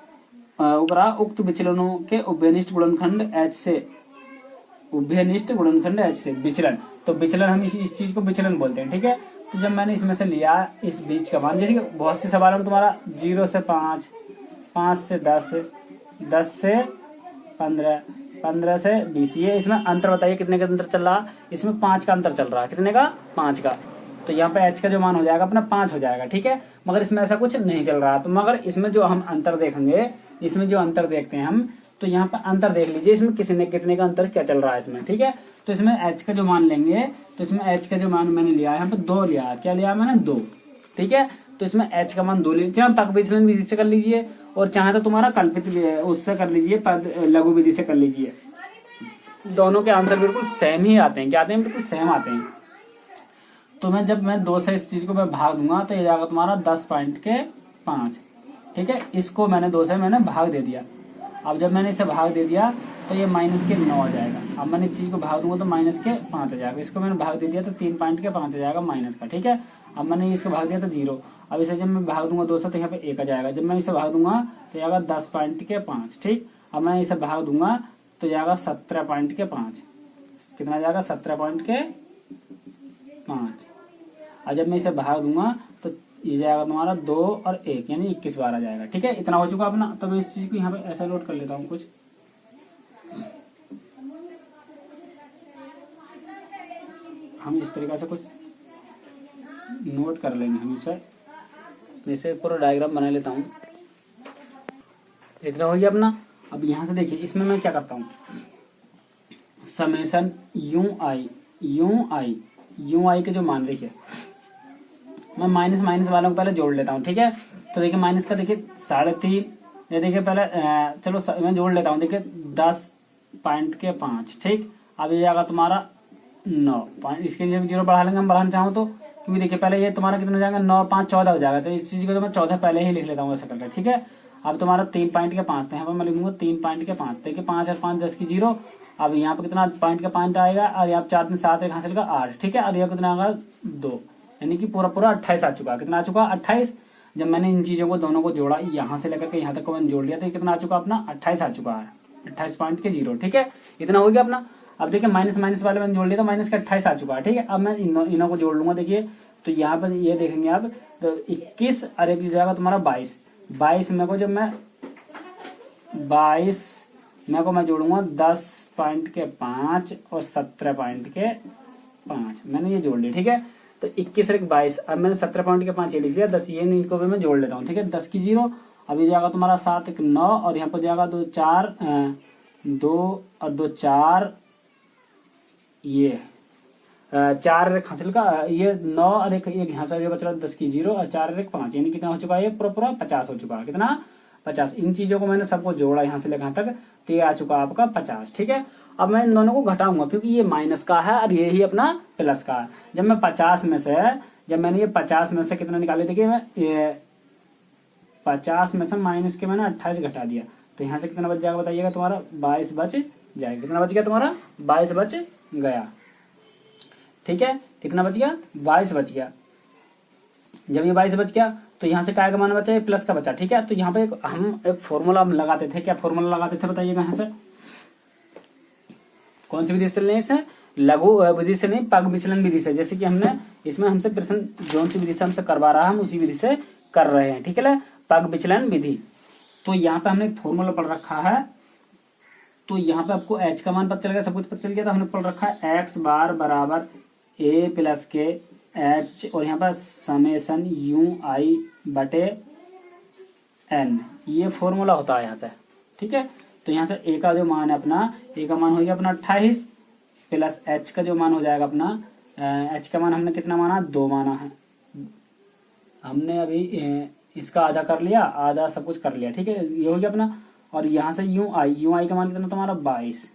उक्त विचलनों के उभयनिष्ठ गुणनखंड एच से, उभयनिष्ठ गुणनखंड एच से विचलन, तो विचलन हम इस चीज को विचलन बोलते हैं, ठीक है। तो जब मैंने इसमें से लिया इस बीच का मान, जैसे कि बहुत से सवालों में तुम्हारा 0 से 5, 5 से 10, 10 से 15, 15 से 20, ये इसमें अंतर बताइए कितने का अंतर चल रहा। इसमें 5 का अंतर चल रहा है, कितने का 5 का। तो यहाँ पे एच का जो मान हो जाएगा अपना 5 हो जाएगा, ठीक है। मगर इसमें ऐसा कुछ नहीं चल रहा। तो मगर इसमें जो हम अंतर देखेंगे, इसमें जो अंतर देखते हैं हम, तो यहाँ पर अंतर देख लीजिए इसमें कितने का अंतर क्या चल रहा है इसमें, ठीक है। तो इसमें एच का जो मान लेंगे, तो इसमें एच का जो मान मैंने लिया है यहाँ पे 2 लिया, क्या लिया मैंने 2, ठीक है। तो इसमें एच का मान 2 लीजिए, चाहे पक विचलन विधि से कर लीजिए और चाहे तो तुम्हारा कल्पित उससे कर लीजिए, लघु विधि से कर लीजिए। दोनों के आंसर बिल्कुल सेम ही आते हैं, क्या आते हैं, बिल्कुल सेम आते हैं। तो मैं जब मैं 2 से इस चीज को मैं भाग दूंगा तो ये जाएगा तुम्हारा 10.5, ठीक है। इसको मैंने 2 से मैंने भाग दे दिया। अब जब मैंने इसे भाग दे दिया तो ये -9 आ जाएगा। अब मैंने इस चीज को भाग दूंगा तो -5 आ जाएगा। इसको मैंने भाग दे दिया तो 3.5 आ जाएगा माइनस का, ठीक है। अब मैंने इसको भाग दिया तो 0। अब इसे जब मैं भाग दूंगा 2 से तो यहाँ पे 1 आ जाएगा। जब मैं इसे भाग दूंगा तो जाएगा 10.5, ठीक। अब मैं इसे भाग दूंगा तो जाएगा 17.5, कितना जाएगा 17.5। और जब मैं इसे भाग दूंगा तो ये जाएगा तुम्हारा 2 और 1 यानी 21 बार आ जाएगा, ठीक है। इतना हो चुका अपना। तो मैं इस चीज को यहाँ पे ऐसा लोड कर लेता हूँ कुछ, हम इस तरीके से कुछ नोट कर लेंगे हम इसे, जैसे पूरा डायग्राम बना लेता हूँ। इतना हो गया अपना। अब यहाँ से देखिए इसमें मैं क्या करता हूँ, समेशन यू आई के जो मान देखिए, मैं माइनस वालों को पहले जोड़ लेता हूँ, ठीक है। तो देखिए माइनस का देखिए 3.5 ये देखिए पहले चलो मैं जोड़ लेता हूँ। देखिए 10.5 ठीक। अब ये आएगा तुम्हारा 9 इसके लिए 0 बढ़ा लेंगे हम बढ़ाना चाहूँ तो, क्योंकि देखिए पहले ये तुम्हारा कितना हो जाएगा 9 5 14 हो जाएगा। तो इस चीज को तो मैं 14 पहले ही लिख लेता हूँ ऐसा करके, ठीक है। अब तुम्हारा 3.5 तो यहाँ पर मैं लिखूंगा 3.5। देखिए 5 और 5 10 की 0। अब यहाँ पे कितना पॉइंट का 5 आएगा और यहाँ 4 3 7 एक हासिल का 8, ठीक है। और यहाँ कितना आएगा 2, यानी कि पूरा 28 आ चुका। कितना आ चुका 28। जब मैंने इन चीजों को दोनों को जोड़ा, यहाँ से लेकर के यहाँ तक को मैंने जोड़ लिया तो कितना आ चुका अपना 28 आ चुका है, 28.0, ठीक है। इतना हो गया अपना। अब देखिए माइनस माइनस वाले मैंने जोड़ लिया तो माइनस का 28 आ चुका है, ठीक है। अब मैं इनों को जोड़ लूंगा। देखिए तो यहाँ पर ये देखेंगे आप तो 21 और एक जाएगा तुम्हारा 22 में को जब मैं 22 में को मैं जोड़ूंगा 10.5 और 17.5 मैंने ये जोड़ लिया, ठीक है। तो 21 और 22। अब मैंने 17.5 ये लिख लिया। 10 ये इनको भी मैं जोड़ लेता हूँ, ठीक है। 10 की 0। अब ये जाएगा तुम्हारा 7 1 9 और यहाँ पर जाएगा 2 4 2 और 2 4 ये 4 एक हासिल का ये 9 और एक यहाँ से जो बच रहा 10 की 0 और 4 और एक 5, यानी कितना हो चुका है ये पूरा 50 हो चुका है। कितना 50। इन चीजों को मैंने सबको जोड़ा यहाँ से लेकर यहाँ तक तो ये आ चुका आपका 50, ठीक है। अब मैं इन दोनों को घटाऊंगा क्योंकि ये माइनस का है और ये ही अपना प्लस का है। जब मैं 50 में से जब मैंने ये 50 में से कितना निकाले, देखिए मैं 50 में से माइनस के मैंने 28 घटा दिया तो यहाँ से कितना बच जाएगा बताइएगा तुम्हारा 22 बच जाएगा। कितना बच गया तुम्हारा 22 बच गया, ठीक है। कितना बच गया 22 बच गया। जब ये 22 बच गया तो यहाँ से क्या का मान बचा, प्लस का बचा, ठीक है। तो यहाँ पे हम एक फॉर्मूला हम लगाते थे। क्या फॉर्मूला लगाते थे बताइएगा यहाँ से? कौन सी विधि से लेने से? लघु विधि से नहीं, पग विचलन विधि से। जैसे कि हमने इसमें हमसे प्रश्न जो सी विधि से हमसे करवा रहा है हम उसी विधि से कर रहे हैं, ठीक है। पग विचलन विधि। तो यहाँ पे हमने एक फॉर्मूला पढ़ रखा है। तो यहाँ पे आपको एच का मान पता चल गया, सब कुछ पता चल गया। तो हमने पढ़ रखा है एक्स बार बराबर ए प्लस के एच और यहाँ पर समेसन यू आई बटे एन, ये फॉर्मूला होता है यहाँ से, ठीक है। तो यहाँ से ए का जो मान है अपना, ए का मान हो गया अपना 28 प्लस एच का जो मान हो जाएगा अपना, एच का मान हमने कितना माना 2 माना है। हमने अभी इसका आधा कर लिया, आधा सब कुछ कर लिया, ठीक है। ये हो गया अपना। और यहाँ से यू आई का मान कितना तुम्हारा 22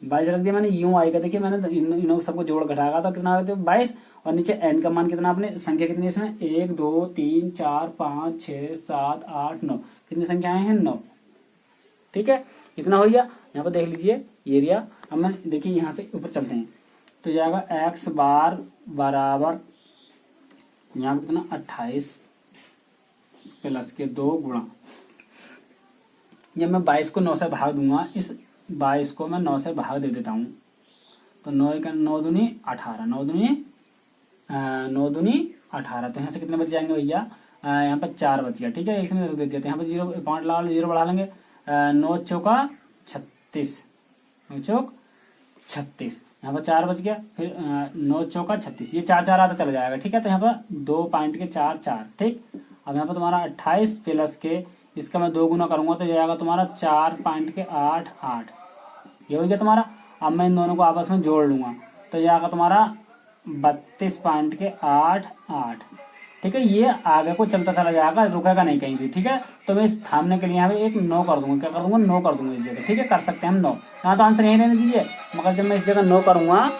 रख दिया मैंने। यू आई का देखिए मैंने इन सबको जोड़ घटाएगा तो कितना 22 और नीचे एन का मान कितना, आपने संख्या कितनी इसमें 1 2 3 4 5 6 7 8 9 कितनी संख्याएं हैं 9, ठीक है। इतना हो गया। यहाँ पर देख लीजिए एरिया। अब मैं देखिए यहाँ से ऊपर चलते हैं तो जाएगा एक्स बार बराबर यहाँ पर कितना 28 प्लस के 2 गुणा, जब मैं 22 को 9 से भाग दूंगा, इस 22 को मैं 9 से भाग दे देता हूँ तो 9 दूनी 18 9 दूनी 18। तो यहाँ से कितने बच जाएंगे भैया, यहाँ पर 4 बच गया, ठीक है। एक में रख देते हैं यहाँ पर 0 पॉइंट लगा लो, 0 बढ़ा लेंगे। 9 चौका 36, 9 चौक 36, यहाँ पर 4 बच गया। फिर 9 चौका 36, ये 4 4 आता चला जाएगा, ठीक है। तो यहाँ पर 2.4, ठीक। अब यहाँ पर तुम्हारा 28 प्लस के इसका मैं 2 गुना करूंगा तो जाएगा तुम्हारा 4.88, ये हो गया तुम्हारा। अब मैं इन दोनों को आपस में जोड़ लूंगा तो जाएगा तुम्हारा 32.88, ठीक है। ये आगे को चलता चला जाएगा, रुकेगा नहीं कहीं भी, ठीक है। तो मैं इस थामने के लिए यहाँ पे एक 9 कर दूंगा। क्या कर दूंगा 9 कर दूंगा इस जगह, ठीक है। कर सकते हैं हम 9, यहाँ तो आंसर यही रहने दीजिए, मगर जब मैं इस जगह 9 करूंगा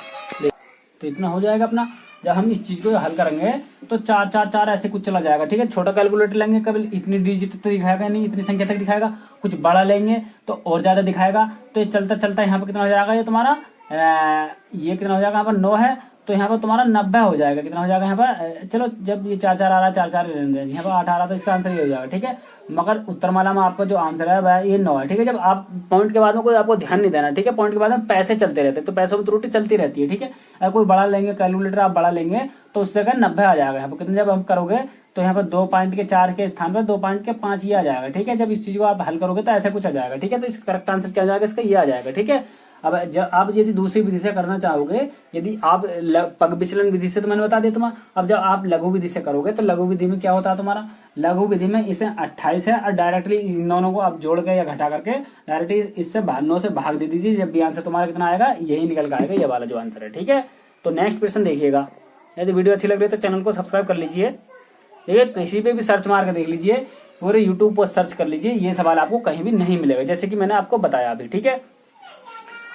तो इतना हो जाएगा अपना। जब हम इस चीज को हल करेंगे तो 4 4 4 ऐसे कुछ चला जाएगा, ठीक है। छोटा कैलकुलेटर लेंगे कभी इतनी डिजिट तक दिखाएगा नहीं, इतनी संख्या तक दिखाएगा। कुछ बड़ा लेंगे तो और ज्यादा दिखाएगा। तो ये चलता चलता यहाँ पे कितना हो जाएगा, ये तुम्हारा ये कितना हो जाएगा, यहाँ पर 9 है तो यहाँ पर तुम्हारा 90 हो जाएगा। कितना हो जाएगा यहाँ पर, चलो जब ये 4 4 आ रहा है 4 4 यहाँ पर 8 आ रहा तो इसका आंसर ये हो जाएगा, ठीक है। मगर उत्तरमाला में आपका जो आंसर है वह ये 9 है, ठीक है। जब आप पॉइंट के बाद में कोई आपको ध्यान नहीं देना, ठीक है। पॉइंट के बाद में पैसे चलते रहते हैं तो पैसों में त्रुटि चलती रहती है, ठीक है। अगर कोई बड़ा लेंगे कैलकुलेटर आप बड़ा लेंगे तो उस जगह 90 आ जाएगा। यहाँ पर कितने जब हम करोगे तो यहाँ पर 2.4 के स्थान पर 2.5 ये आ जाएगा, ठीक है। जब इस चीज को आप हल करोगे तो ऐसा कुछ आ जाएगा, ठीक है। तो इसका करेक्ट आंसर क्या आ जाएगा इसका, ये आ जाएगा, ठीक है। अब जब आप यदि दूसरी विधि से करना चाहोगे, यदि आप पग विचलन विधि से तो मैंने बता दिया तुम्हारा। अब जब आप लघु विधि से करोगे तो लघु विधि में क्या होता है तुम्हारा, लघु विधि में इसे 28 है और डायरेक्टली इन दोनों को आप जोड़ के या घटा करके डायरेक्टली इससे 9 से भाग दे दीजिए। जब भी आंसर तुम्हारा कितना आएगा यही निकल के आएगा, ये वाला जो आंसर है, ठीक है। तो नेक्स्ट क्वेश्चन देखिएगा। यदि वीडियो अच्छी लग रही है तो चैनल को सब्सक्राइब कर लीजिए। देखिए किसी पे भी सर्च मार के देख लीजिए पूरे यूट्यूब पर सर्च कर लीजिए, ये सवाल आपको कहीं भी नहीं मिलेगा, जैसे कि मैंने आपको बताया अभी। ठीक है,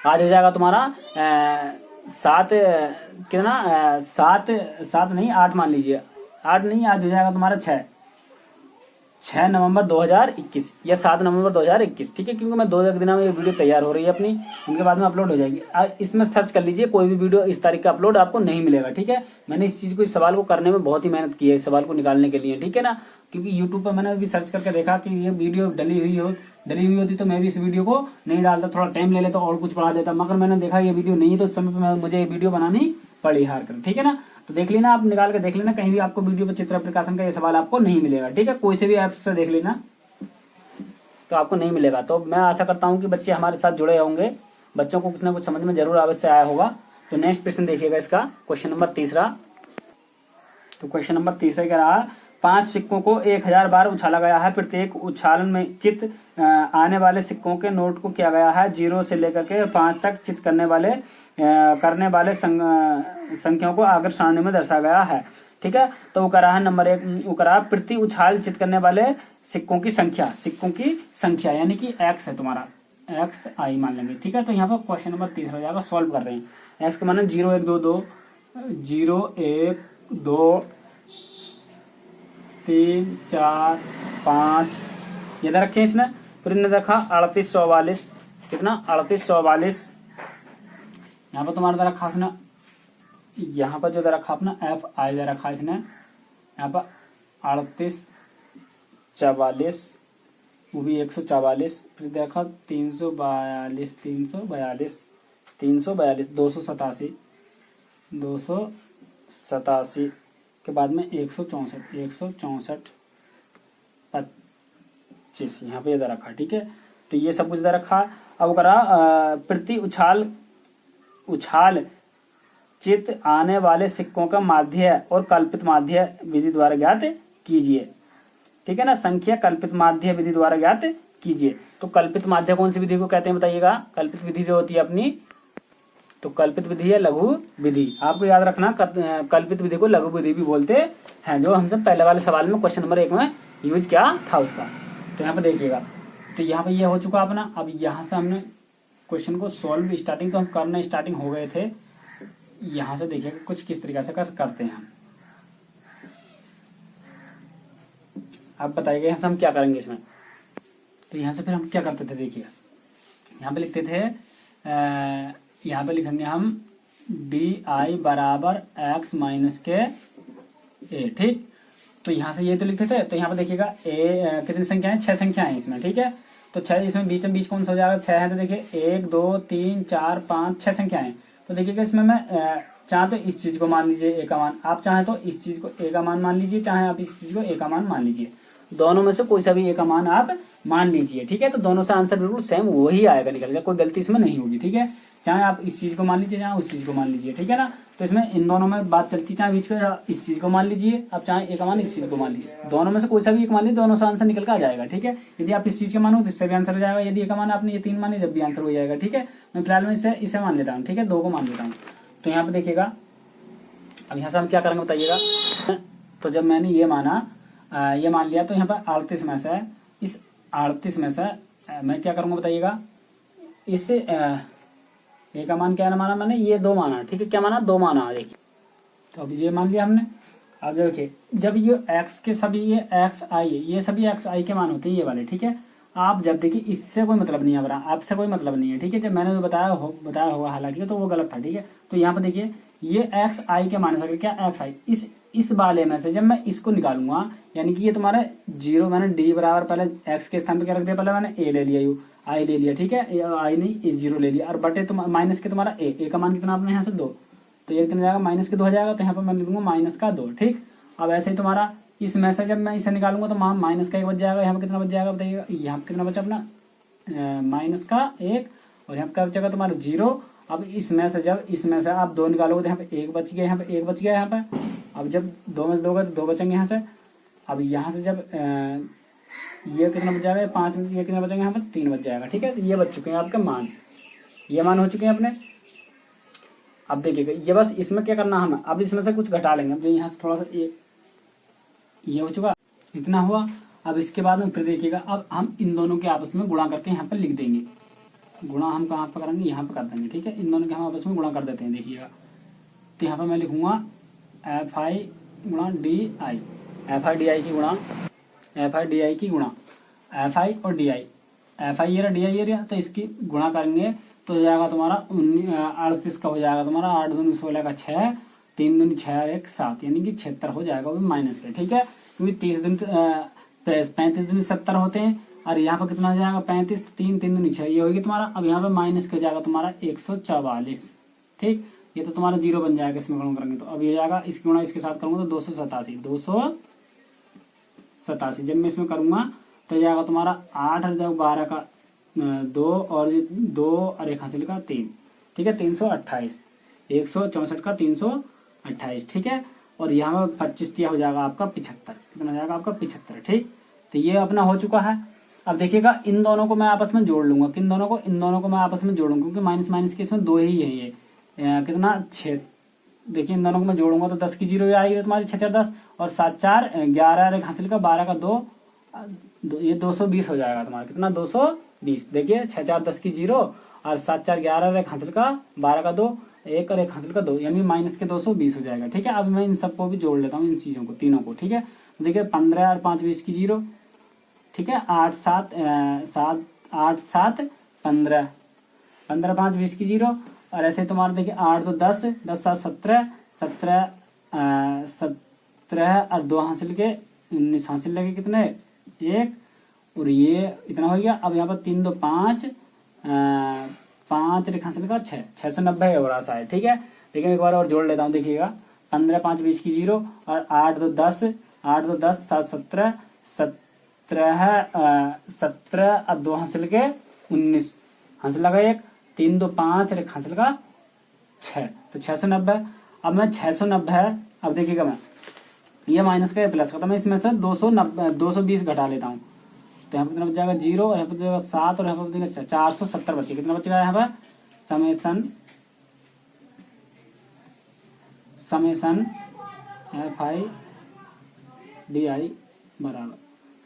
आज हो जाएगा तुम्हारा 7 कितना 7 नहीं 8 मान लीजिए, 8 नहीं, आज हो जाएगा तुम्हारा 6 नवंबर 2021 या 7 नवंबर 2021। ठीक है, क्योंकि मैं 2 दिन में ये वीडियो तैयार हो रही है अपनी, उनके बाद में अपलोड हो जाएगी। इसमें सर्च कर लीजिए, कोई भी वीडियो इस तारीख का अपलोड आपको नहीं मिलेगा। ठीक है, मैंने इस चीज़ को, इस सवाल को करने में बहुत ही मेहनत की है, इस सवाल को निकालने के लिए। ठीक है ना, क्योंकि यूट्यूब पर मैंने भी सर्च करके देखा कि ये वीडियो डली हुई होती तो मैं भी इस वीडियो को नहीं डालता, थोड़ा टाइम ले लेता और कुछ बढ़ा देता, मगर मैंने देखा ये वीडियो नहीं है तो उस समय पर मुझे ये वीडियो बनानी पड़ी हार कर। ठीक है ना, तो देख लेना, आप निकाल के देख लेना, कहीं भी आपको वीडियो पर चित्र प्रकाशन का ये सवाल आपको नहीं मिलेगा। ठीक है, कोई से भी ऐप से देख लेना तो आपको नहीं मिलेगा। तो मैं आशा करता हूँ कि बच्चे हमारे साथ जुड़े होंगे, बच्चों को कुछ ना कुछ समझ में जरूर अवश्य आया होगा। तो नेक्स्ट क्वेश्चन देखिएगा इसका, क्वेश्चन नंबर 3। तो क्वेश्चन नंबर 3 कह रहा है 5 सिक्कों को 1000 बार उछाला गया है, प्रत्येक उछालन में चित आने वाले सिक्कों के नोट को किया गया है 0 से लेकर के 5 तक चित करने वाले संख्याओं को आगे सारणी में दर्शाया गया है। ठीक है, तो वो करा है नंबर 1, वो करा प्रति उछाल चित करने वाले सिक्कों की संख्या यानी कि x है तुम्हारा, x i मान लेंगे। ठीक है, तो यहाँ पर क्वेश्चन नंबर 3 हो जाएगा, सॉल्व कर रहे हैं। x के मान 0 1 2 2 0 1 2 3 4 5 ये दे रखे इसने, फिर इन्हें रखा 38 44, कितना 38 44। यहाँ पर तुम्हारा दे रखा इसने, यहाँ पर जो दे रखा अपना एफ आई दे रखा इसने, यहाँ पर 38 44 वो भी 144, फिर देखा 342 287 के बाद में 164 25 यहाँ पे दे रखा। ठीक है, तो ये सब कुछ दे रखा। अब करा प्रति उछाल चित आने वाले सिक्कों का माध्य और कल्पित माध्य विधि द्वारा ज्ञात कीजिए। ठीक है ना, संख्या कल्पित माध्य विधि द्वारा ज्ञात कीजिए। तो कल्पित माध्य कौन सी विधि को कहते हैं बताइएगा? कल्पित विधि जो होती है अपनी, तो कल्पित विधि है लघु विधि। आपको याद रखना कल्पित विधि को लघु विधि भी बोलते हैं, जो हमसे पहले वाले सवाल में क्वेश्चन नंबर 1 में यूज क्या था उसका। तो यहाँ पे देखिएगा, तो यहाँ पे ये हो चुका अपना। अब यहाँ से हमने क्वेश्चन को सॉल्व स्टार्टिंग तो हम करना स्टार्टिंग हो गए थे। यहाँ से देखिएगा कुछ किस तरीके से करते हैं हम। आप बताइएगा यहाँ से हम क्या करेंगे इसमें। तो यहाँ से फिर हम क्या करते थे, देखिए यहाँ पे लिखते थे, यहाँ पे लिखेंगे हम DI बराबर x माइनस के a। ठीक, तो यहाँ से ये तो लिखते थे। तो यहाँ पे देखिएगा a कितनी संख्या है, 6 संख्या है इसमें। ठीक है, तो 6 इसमें बीच कौन सा हो जाएगा, 6 है। तो देखिए 1 2 3 4 5 6 संख्या है। तो देखिएगा इसमें मैं चाहे तो इस चीज को मान लीजिए a का मान, आप चाहे तो इस चीज को a का मान मान लीजिए, चाहे आप इस चीज को a का मान मान लीजिए। दोनों में से कोई सा भी a का मान आप मान लीजिए। ठीक है, तो दोनों से आंसर बिल्कुल सेम वही आएगा, निकलेगा, कोई गलती इसमें नहीं होगी। ठीक है, चाहे आप इस चीज को मान लीजिए, चाहे उस चीज को मान लीजिए। ठीक है ना, तो इसमें इन दोनों में बात चलती है, चाहे बीच का इस चीज को मान लीजिए, अब चाहे एक मान इस चीज को मान लीजिए, दोनों में से कोई सा भी एक मान लीजिए, दोनों से आंसर निकल कर आ जाएगा। ठीक है, यदि आप इस चीज के मानो तो इससे भी आंसर हो जाएगा, यदि एक मान आपने ये 3 माने जब भी आंसर हो जाएगा। ठीक है, मैं फिलहाल में इसे मान लेता हूँ। ठीक है, 2 को मान लेता हूँ। तो यहाँ पे देखिएगा, अब यहाँ से हम क्या करेंगे बताइएगा। तो जब मैंने ये माना, ये मान लिया, तो यहाँ पर 38 में से, इस 38 में से मैं क्या करूँगा बताइएगा, इस ए का मान क्या माना मैंने, ये 2 माना। ठीक है, क्या माना, 2 माना। देखिए, तो अब ये मान लिया हमने। अब देखिए, जब ये x के सभी ये x i, ये सभी x i के मान होते हैं ये वाले। ठीक है, आप जब देखिए इससे कोई मतलब नहीं है, आपसे कोई मतलब नहीं है। ठीक है, जब मैंने जो बताया होगा हालांकि तो वो गलत था। ठीक है, तो यहाँ पर देखिए ये x i के मान सकते क्या, x i इस वाले में से जब मैं इसको निकालूंगा, यानी कि ये तुम्हारा 0, मैंने d बराबर पहले x के स्थान पे क्या रख दिया, पहले मैंने a ले लिया, i ले लिया। ठीक है, i नहीं 0 ले लिया, और बटे माइनस के तुम्हारा a का मान कितना आपने यहाँ से 2, तो ये कितना जाएगा, माइनस के 2 हो जाएगा। तो यहाँ पर मैं लिखूंगा माइनस का 2। ठीक, अब ऐसे ही तुम्हारा इसमें से जब मैं इसे निकालूंगा तो माइनस का 1 बच जाएगा। यहाँ पर कितना बच जाएगा बताइएगा, यहाँ पर कितना बचा अपना माइनस का 1, और यहाँ पर क्या बचेगा तुम्हारा 0। अब इसमें से जब इसमें से आप 2 निकालोगे तो यहाँ पे 1 बच गया, यहाँ पे 1 बच गया यहाँ पे। अब जब 2 में से 2 का 2 बचेंगे यहाँ से। अब यहाँ से जब ये कितना बच जाएगा, 5 में ये कितना बचेंगे, यहाँ पे 3 बच जाएगा। ठीक है, तो ये बच चुके हैं आपके मान, ये मान हो चुके हैं अपने। अब देखिएगा, ये बस इसमें क्या करना हमें, अब इसमें से कुछ घटा लेंगे। अब यहाँ से थोड़ा सा ये हो चुका, इतना हुआ। अब इसके बाद में फिर देखिएगा, अब हम इन दोनों के आपस में गुणा करके यहाँ पर लिख देंगे। गुणा हम कहाँ पर करेंगे, यहाँ पर कर देंगे, ठीक है। इन दोनों के हम आपस में गुणा कर देते हैं, देखिएगा। तो यहाँ पर मैं लिखूंगा एफ आई गुणा D I, F I D I की गुणा, एफ आई डी आई की गुणा, एफ आई और D I, F eye area D eye area, तो इसकी गुणा करेंगे तो हो जाएगा तुम्हारा 38 का हो जाएगा तुम्हारा 8 दूनी 16 का 6, 3 दूनी 6 और 1 7, यानी कि 76 हो जाएगा, वो भी माइनस के, ठीक है। क्योंकि 30 दूनी 35 दूनी 70 होते हैं, और यहाँ पर कितना हो जाएगा 35, 3 3 दूनी 6, ये होगी तुम्हारा। अब यहाँ पे माइनस का जाएगा तुम्हारा 144, ठीक। ये तो तुम्हारा 0 बन जाएगा इसमें गुणा करेंगे तो। अब ये जाएगा इसकी गुणा इसके साथ करूंगा तो 287, 287 जब मैं इसमें करूंगा तो जाएगा तुम्हारा 8 और 12 का 2 और 2 और 1 हासिल का 3, ठीक है, 328, 164 का 328, ठीक है। और यहाँ पर 25 दिया हो जाएगा आपका 75, कितना हो जाएगा आपका 75, ठीक। तो ये अपना हो चुका है। अब देखिएगा इन दोनों को मैं आपस में जोड़ लूंगा, किन दोनों को, इन दोनों को मैं आपस में जोड़ूंगा, क्योंकि माइनस माइनस के इसमें 2 ही है, ये कितना 6। देखिए इन दोनों को मैं जोड़ूंगा तो 10 की 0 आएगी तुम्हारी, 6 4 10 और 7 4 11 और 1 हासिल का 12 का 2, ये 220 हो जाएगा तुम्हारा, कितना 220। देखिए 6 4 10 की 0 और 7 4 11 और 1 हासिल का 12 का 2, 1 और 1 हासिल का 2, यानी माइनस के 220 हो जाएगा, ठीक है। अब मैं इन सबको भी जोड़ लेता हूँ, इन चीजों को, तीनों को, ठीक है। देखिए 15 और 5 20 की 0, ठीक है, 8 7 15, 15 5 20 की 0, और ऐसे तुम्हारा देखिए 8 2 10 10 7 17 17 17 और 2 हासिल के 19 हासिल लगे कितने 1, और ये इतना हो गया। अब यहाँ पर 3 2 5 5 रेखा हासिल का 6, 690 हो रहा सा है, ठीक है। देखिए एक बार और जोड़ लेता हूँ, देखिएगा 15 5 20 की 0 और 8 2 10 8 2 10 7 17 17 और 2 हासिल के 19 हासिल लगा 1, 3 2 5 रेखा हासिल का 6, तो 690। अब मैं 690, अब देखिएगा मैं ये माइनस का प्लस का, तो मैं इसमें से 220 घटा लेता हूँ, तो यहाँ पर कितना बच जाएगा 0 और यहाँ पर बचेगा 7 और यहाँ पर बचेगा 470 बचे, कितना बचेगा यहाँ पर summation F I D I बराबर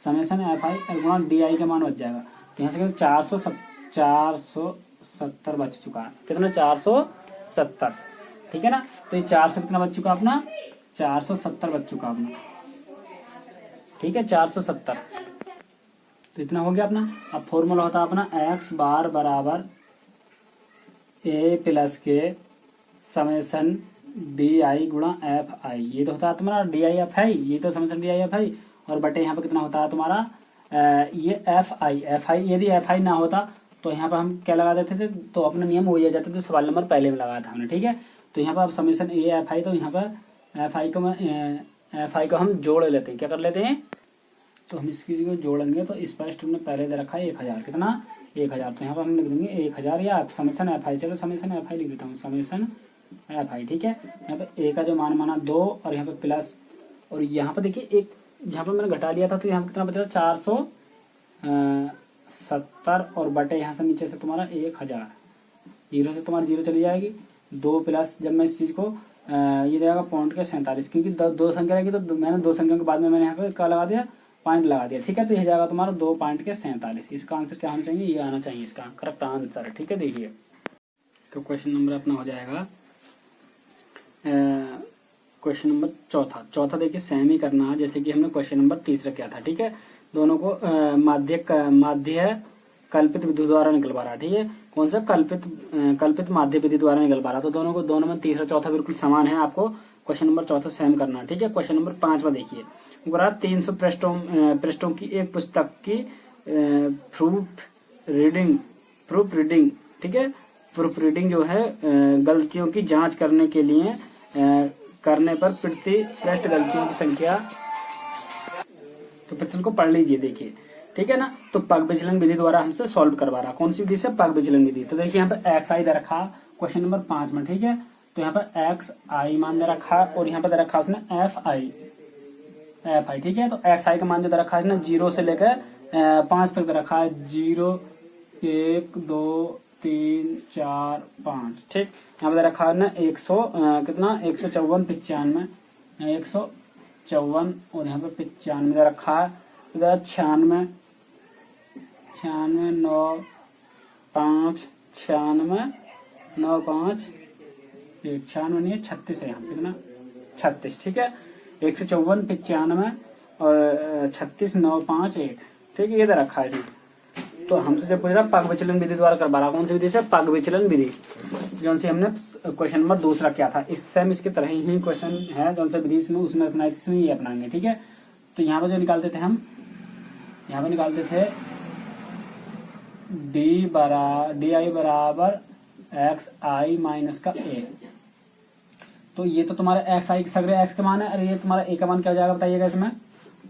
समेसन एफ आई गुणा डी आई का मान बच जाएगा। तो यहाँ से 470 बच चुका है, कितना 470, ठीक है ना। तो ये 400 कितना बच चुका अपना 470 बच चुका अपना, ठीक है 470। तो इतना हो गया अपना। अब फॉर्मूला होता है अपना x बार बराबर a प्लस के समेसन डी आई गुणा एफ आई, ये तो होता है तुम्हारा डी आई एफ आई, ये तो summation D I F I, और बटे यहाँ पे कितना होता है तुम्हारा ये एफ आई। यदि एफ आई ना होता तो यहाँ पर हम क्या लगा देते थे, तो अपना नियम वही आ जाता, तो सवाल नंबर पहले में लगाया था हमने, ठीक है। तो यहाँ पर अब समेसन ए एफ आई, तो यहाँ पर एफ आई को हम जोड़ लेते हैं, क्या कर लेते हैं, तो हम इसकी को जोड़ेंगे तो स्पष्ट हमने पहले दे रखा है 1000, कितना 1000, तो यहाँ पर हम लिख देंगे 1000 या समेसन एफ आई, चलो समेसन एफ आई लिख देता हूँ, समेसन एफ आई, ठीक है। यहाँ पे ए का जो मान माना 2 और यहाँ पे प्लस, और यहाँ पर देखिए एक यहाँ पर मैंने घटा लिया था, तो यहाँ पर कितना बच रहा 470 और बटे यहाँ से नीचे से तुम्हारा 1000, 0 से तुम्हारी 0 चली जाएगी, 2 प्लस जब मैं इस चीज को ये रहेगा पॉइंट के 47, क्योंकि 2 संख्या रहेगी तो मैंने 2 संख्या के बाद में मैंने यहाँ पे क्या लगा दिया, पॉइंट लगा दिया, ठीक है। तो यह जाएगा तुम्हारा 2 पॉइंट के 47, इसका आंसर क्या आना चाहिए, ये आना चाहिए इसका करेक्ट आंसर, ठीक है। देखिए तो क्वेश्चन नंबर अपना हो जाएगा क्वेश्चन नंबर चौथा देखिए सेम ही करना है जैसे कि हमने क्वेश्चन नंबर 3 किया था, ठीक है। दोनों को माध्य कल्पित विधि द्वारा निकलवा रहा है, ठीक है। कौन सा कल्पित माध्य विधि द्वारा निकलवा रहा, तो दोनों में 3 चौथा बिल्कुल समान है, आपको क्वेश्चन नंबर 4 सेम करना है, ठीक है। क्वेश्चन नंबर 5 में देखिए 300 पृष्ठों की एक पुस्तक की प्रूफ रीडिंग, ठीक है। प्रूफ रीडिंग जो है गलतियों की जांच करने के लिए करने पर प्रति पृष्ठ गलतियों की संख्या, तो प्रश्न को पढ़ लीजिए देखिए, ठीक है ना। तो पग विचलन विधि द्वारा हमसे सॉल्व करवा रहा, कौन सी विधि से, पग विचलन विधि। तो देखिए यहाँ पे एक्स आई दे रखा क्वेश्चन नंबर 5 में, ठीक है। तो यहाँ पर एक्स आई मान दे रखा और यहाँ पे दे रखा उसने एफ आई, ठीक है। तो एक्स आई का मान जो दे रखा है इसने 0 से लेकर 5 तक दे रखा है, 0 1 2 3 4 5, ठीक। यहाँ पे दे रखा है ना 154 95 154 और यहाँ पे 95 दे रखा है, इधर 96, 96, 9, 5, 96, 9, 5, 96 नहीं है, 36 है यहाँ पे, कितना 36, ठीक है। 154, 95 और 36, 9, 5, 1, ठीक है, ये दे रखा है जी। तो हमसे जब पूछ रहा पग विचलन विधि द्वारा कर रहा, कौन सी विधि से, पग विचलन विधि, जो से हमने क्वेश्चन नंबर दूसरा किया था। इस सेम इसकी तरह ही क्वेश्चन है, जो से विधि इसमें उसमें अपनाई थी, इसमें ये अपनाएंगे, ठीक है। तो यहाँ पे जो निकालते थे हम, यहाँ पे निकालते थे डी आई बराबर एक्स आई माइनस का ए। तो ये तो तुम्हारा एक्स आई सगरे एक्स का मान है, अरे ये तुम्हारा ए का मान क्या हो जाएगा बताइएगा इसमें,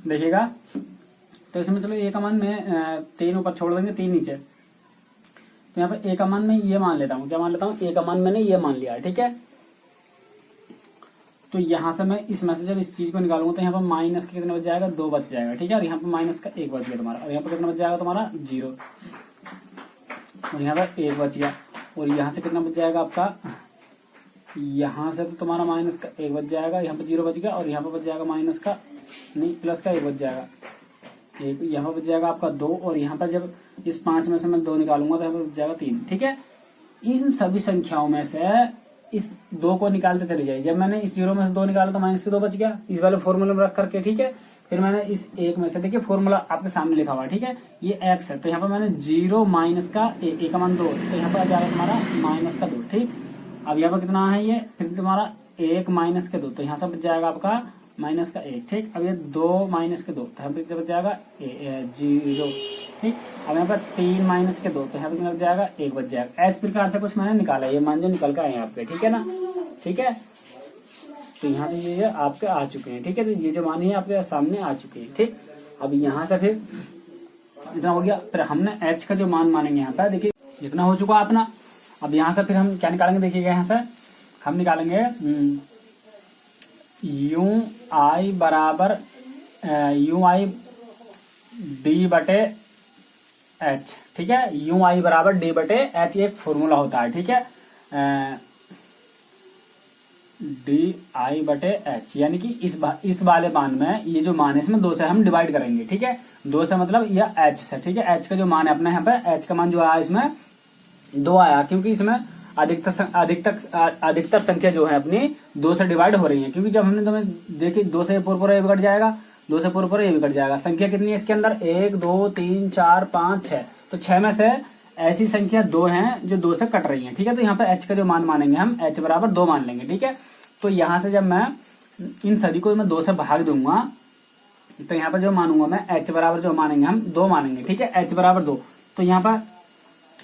देखिएगा। तो इसमें चलो ए का मान में 3 ऊपर छोड़ देंगे, 3 नीचे। तो यहाँ पे ए का मान मैं ये मान लेता हूँ, क्या मान लेता हूँ, ए का मान मैंने ये मान लिया है, ठीक है। तो यहाँ से मैं इसमें से जब इस चीज को निकालूंगा तो यहाँ पर माइनस का कितना बच जाएगा, 2 बच जाएगा, ठीक है। और यहाँ पर माइनस का 1 बच गया तुम्हारा, और यहाँ पर कितना बच जाएगा तुम्हारा 0, और यहाँ पर 1 बच गया। और यहाँ से कितना बच जाएगा आपका, यहाँ से तो तुम्हारा माइनस का 1 बच जाएगा, यहाँ पर 0 बच गया, और यहाँ पर बच जाएगा माइनस का नहीं प्लस का 1 बच जाएगा, एक यहाँ पर बच जाएगा आपका 2, और यहाँ पर जब इस 5 में से मैं 2 निकालूंगा तो यहाँ पर बच जाएगा 3, ठीक है। इन सभी संख्याओं में से इस 2 को निकालते चले जाइए। जब मैंने इस 0 में से 2 निकाला तो माइनस के 2 बच गया, इस वाले फॉर्मूले में रख करके, ठीक है। फिर मैंने इस 1 में से, देखिए फॉर्मूला आपके सामने लिखा हुआ है, ठीक है, ये x है, तो यहाँ पर मैंने 0 माइनस का ए का मान 2, तो यहाँ पर आ जाएगा तुम्हारा माइनस का 2, ठीक। अब यहाँ पर कितना है ये, फिर तुम्हारा 1 माइनस के 2, तो यहाँ से बच जाएगा आपका माइनस का 1, ठीक। अब ये 2 माइनस के 2, तो यहाँ पे बच जाएगा 0, ठीक। अब यहाँ पर 3 माइनस के 2, तो यहाँ पे बच जाएगा 1 बच जाएगा। इस प्रकार से कुछ मैंने निकाला, ये मान जो निकल कर आए आपके, ठीक है ना, ठीक है। तो यहाँ से ये आपके आ चुके हैं, ठीक है। तो ये जो मान है आपके सामने आ चुके हैं, ठीक। अब यहाँ से फिर इतना हो गया, फिर हमने h का जो मान मानेंगे यहाँ पर, देखिए इतना हो चुका अपना। अब यहाँ से फिर हम क्या निकालेंगे, देखिएगा यहाँ से हम निकालेंगे यू आई बराबर यू आई डी बटे एच, ठीक है। यू आई बराबर डी बटे एच एक फॉर्मूला होता है, ठीक है, डी आई बटे एच, यानी कि इस वाले मान में ये जो मान है इसमें 2 से हम डिवाइड करेंगे, ठीक है। 2 से मतलब यह एच से, ठीक है। एच का जो मान है अपने यहाँ पे, एच का मान जो आया इसमें 2 आया, क्योंकि इसमें अधिकतर संख्या जो है अपनी 2 से डिवाइड हो रही है, क्योंकि जब हमने तुम्हें देखी 2 से पूरा ये बिगड़ जाएगा, 2 से पूरा ये बिगड़ जाएगा। संख्या कितनी है इसके अंदर, 1, 2, 3, 4, 5, 6, तो 6 में से ऐसी संख्या 2 हैं जो 2 से कट रही हैं, ठीक है। तो यहाँ पे h का जो मान मानेंगे हम, h बराबर 2 मान लेंगे, ठीक है। तो यहाँ से जब मैं इन सभी को मैं 2 से भाग दूंगा तो यहाँ पर जो मानूंगा मैं h बराबर जो मानेंगे हम 2 मानेंगे, ठीक है, h बराबर 2। तो यहाँ पर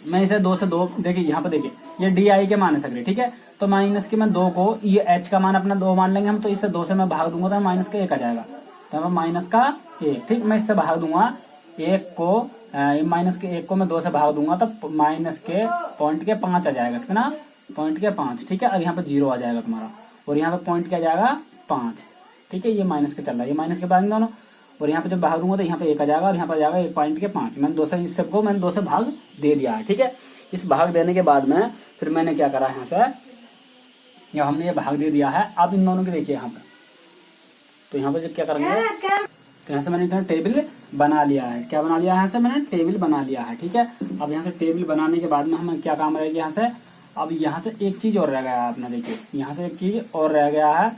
मैं इसे 2 से 2, देखिए यहाँ पर देखिए ये डी आई के मान है सगरे, ठीक है। तो माइनस के मैं 2 को, ये h का मान अपना 2 मान लेंगे हम, तो इसे 2 से मैं भाग दूंगा तो माइनस का 1 आ जाएगा, तो माइनस का 1, ठीक। मैं इससे भाग दूंगा 1 को, माइनस के 1 को मैं 2 से भाग दूंगा तो माइनस के पॉइंट के 5 आ जाएगा, कितना, पॉइंट के 5, ठीक है। अब यहाँ पे 0 आ जाएगा तुम्हारा, और यहाँ पे पॉइंट क्या जाएगा 5, ठीक है। ये माइनस के चल रहा है, ये माइनस के भाग दोनों, और यहाँ पे जब भाग दूंगा तो यहाँ पे 1 आ जाएगा, और यहाँ पे आ जाएगा 1 पॉइंट के 5। मैंने 2 से, इस सबको मैंने 2 से भाग दे दिया है, ठीक है। इस भाग देने के बाद में फिर मैंने क्या करा यहाँ से, जब हमने ये भाग दे दिया है, अब इन दोनों की देखिए यहाँ पे, तो यहाँ पे जब क्या करेंगे, तो यहाँ से मैंने टेबल बना लिया है, क्या बना लिया है, यहाँ से मैंने टेबल बना लिया है, ठीक है। अब यहाँ से टेबल बनाने के बाद में हमें क्या काम रहेगा यहाँ से, अब यहाँ से एक चीज और रह गया है अपना, देखिए यहाँ से एक चीज और रह गया है,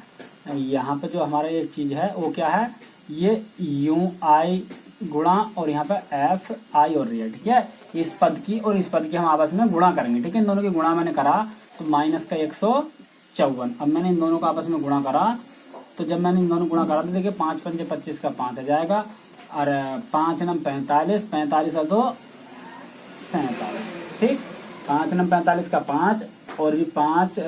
यहाँ पे जो हमारा एक चीज है वो क्या है, ये यू आई गुणा और यहाँ पे एफ आई और रही है, ठीक है। इस पद की और इस पद की हम आपस में गुणा करेंगे, ठीक है। इन दोनों की गुणा मैंने करा तो माइनस का 154। अब मैंने इन दोनों का आपस में गुणा करा, तो जब मैंने इन दोनों गुणा करा तो देखिए 5 पंजे 25 का 5 आ जाएगा, और 5 नम 45, 45 और 2 47, ठीक। 5 नम 45 का 5, और ये 5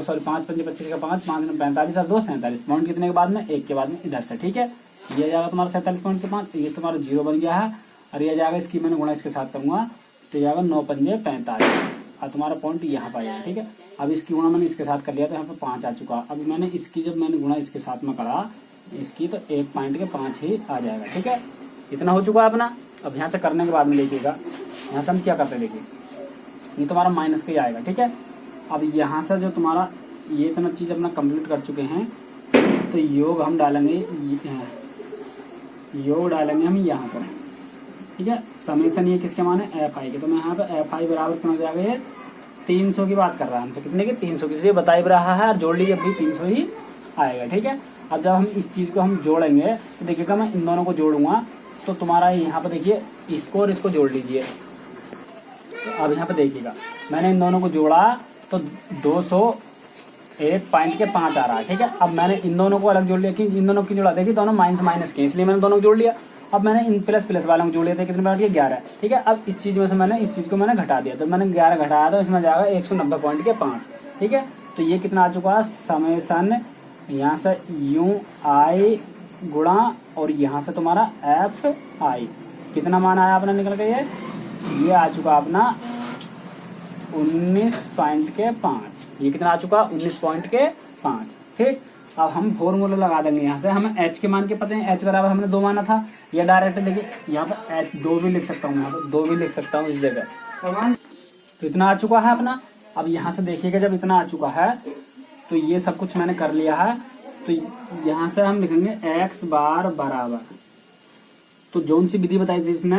सॉरी 5 पंजे 25 का 5, 5 नम 45 और 2 47, पॉइंट कितने के बाद में, 1 के बाद में इधर से, ठीक है। ये आ जाएगा तुम्हारा 47 पॉइंट के 5, ये तुम्हारा 0 बन गया है, और ये आ जाएगा, इसकी मैंने गुणा इसके साथ करूंगा तो ये आएगा 9 पंजे 45, और तुम्हारा पॉइंट यहाँ पर आएगा, ठीक है। अब इसकी गुणा मैंने इसके साथ कर लिया तो यहाँ पे 5 आ चुका। अब मैंने इसकी जब मैंने गुणा इसके साथ में करा इसकी, तो 1 पॉइंट के 5 ही आ जाएगा, ठीक है। इतना हो चुका है अपना। अब यहाँ से करने के बाद में देखिएगा, यहाँ से हम क्या करते हैं, देखिए ये तुम्हारा माइनस का ही आएगा, ठीक है। अब यहाँ से जो तुम्हारा ये इतना चीज अपना कंप्लीट कर चुके हैं, तो योग हम डालेंगे योग डालेंगे हम यहाँ पर, ठीक है। समेसन ये किसके मान है, एफ आई के। तो मैं यहाँ पे एफ आई बराबर कितना हो जाएगा, ये 300 की बात कर रहा है हमसे, कितने की, 300 की। बता ही रहा है, जोड़ लीजिए, अभी 300 ही आएगा, ठीक है। अब जब हम इस चीज को हम जोड़ेंगे तो देखिएगा, मैं इन दोनों को जोड़ूंगा तो तुम्हारा यहाँ पे देखिए, इसको और इसको जोड़ लीजिए। तो अब यहाँ पे देखिएगा, मैंने इन दोनों को जोड़ा तो 201.5 आ रहा है, ठीक है। अब मैंने इन दोनों को अलग जोड़ लिया, कि इन दोनों की जोड़ा, देखिए दोनों माइनस माइनस के, इसलिए मैंने दोनों को जोड़ लिया। अब मैंने इन प्लस प्लस वालों को जोड़ लिया था, कितने बैठ गया, 11, ठीक है। अब इस चीज में से मैंने इस चीज को मैंने घटा दिया, तो मैंने 11 घटाया तो इसमें जाएगा 190.5, ठीक है। तो ये कितना आ चुका है, समेसन यहाँ से यू आई गुणा और यहाँ से तुम्हारा एफ आई, कितना मान आया अपना निकल के, ये आ चुका अपना 19.5। ये कितना आ चुका, 19.5, ठीक। अब हम फॉर्मूला लगा देंगे यहाँ से, हमें एच के मान के पता है, एच बराबर हमने 2 माना था, या डायरेक्ट देखिए यहाँ पर एच 2 भी लिख सकता हूँ, यहाँ पर 2 भी लिख सकता हूँ इस जगह। तो इतना आ चुका है अपना। अब यहाँ से देखिएगा, जब इतना आ चुका है तो ये सब कुछ मैंने कर लिया है, तो यहाँ से हम लिखेंगे एक्स बार बराबर, तो जौन सी विधि बताई थी इसने,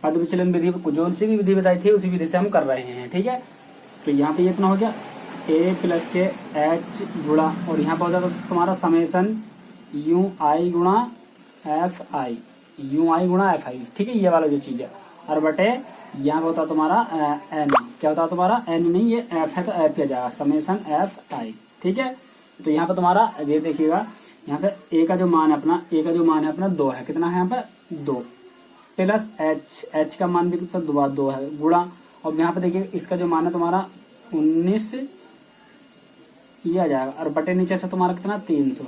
पद विचलन विधि, जौन सी भी विधि बताई थी उसी विधि से हम कर रहे हैं, ठीक है। तो यहाँ पे इतना हो गया, ए प्लस के एच गुणा और यहाँ पर हो जाता तुम्हारा समेसन यू आई गुणा एफ आई, यू आई गुणा एफ आई, ठीक है, ये वाला जो चीज है। और बटे यहाँ पे होता तुम्हारा एन, क्या होता है तुम्हारा, एन नहीं, ये एफ है तो एफ आ जाएगा, समेसन एफ आई, ठीक है। तो यहाँ पे तुम्हारा ये देखिएगा, यहाँ से ए का जो मान है अपना, ए का जो मान है अपना 2 है, कितना है यहाँ पे 2, प्लस एच, एच का मान भी तो 2 है, गुणा, और यहाँ पे देखिए इसका जो मान है तुम्हारा 19, ये आ जाएगा, और बटे नीचे से तुम्हारा कितना 300,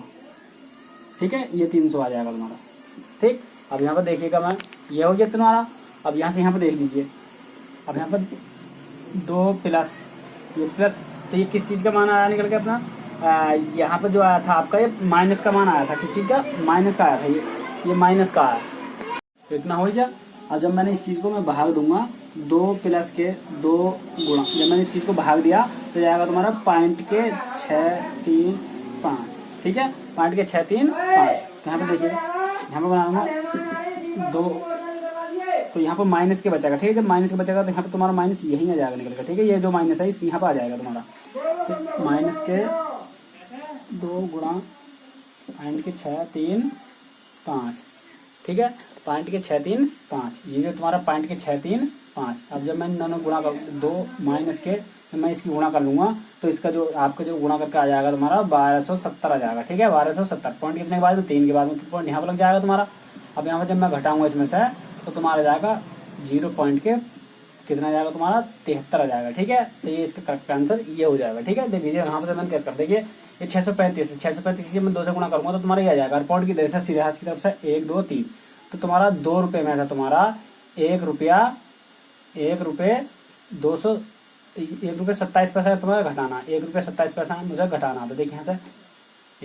ठीक है, ये 300 आ जाएगा तुम्हारा, ठीक। अब यहाँ पर देखिएगा, मैं ये हो गया तुम्हारा। अब यहाँ से यहाँ पे देख लीजिए, अब यहाँ पर 2 प्लस ये प्लस, तो ये किस चीज का मान आया निकल के अपना, यहाँ पर जो आया था आपका, ये माइनस का मान आया था, किस चीज का, माइनस का आया था, ये माइनस का आया, तो इतना हो गया। और जब मैंने इस चीज को मैं भाग दूंगा 2 प्लस के 2 गुणा, जब मैंने इस चीज को भाग दिया तो जाएगा तुम्हारा पॉइंट के 635, ठीक है, पॉइंट के 635। यहाँ पे देखिए, यहाँ पे बनाऊंगा 2, तो यहाँ पर माइनस के बचेगा, ठीक है। जब माइनस के बचेगा तो यहाँ पे तुम्हारा माइनस यही आ जाएगा निकल कर, ठीक है। ये जो माइनस है इस यहाँ पर आ जाएगा तुम्हारा, तो माइनस के 2 गुणा पॉइंट के 635, ठीक है, पॉइंट के 635, ये जो तुम्हारा पॉइंट के 635। अब जब मैं इन दोनों गुणा कर 2 माइनस के, मैं इसकी गुणा कर लूंगा तो इसका जो आपका जो गुणा करके आ जाएगा तुम्हारा 1270 आ जाएगा, ठीक है, 1270। पॉइंट कितने के बाद में, 3 के बाद में, तो पॉइंट यहाँ पर लग जाएगा तुम्हारा। अब यहाँ पर जब मैं घटाऊंगा इसमें से तो तुम्हारा जाएगा 0 पॉइंट के कितना जाएगा तुम्हारा 73 आ जाएगा, ठीक है। तो ये इसका करेक्ट आंसर ये हो जाएगा, ठीक है। देखिए यहाँ पर मैंने कैसे कर, देखिए ये 635 मैं 2 से गुणा करूंगा तो तुम्हारा ये आ जाएगा, और पॉइंट की तरफ से सीधे हाथ की तरफ से 1 2 3, तो तुम्हारा 2 रुपये में था तुम्हारा 1 रुपया 200 1 रुपये 27 पैसा तुम्हारा घटाना, 1 रुपये 27 पैसा मुझे घटाना। तो देखिए यहाँ से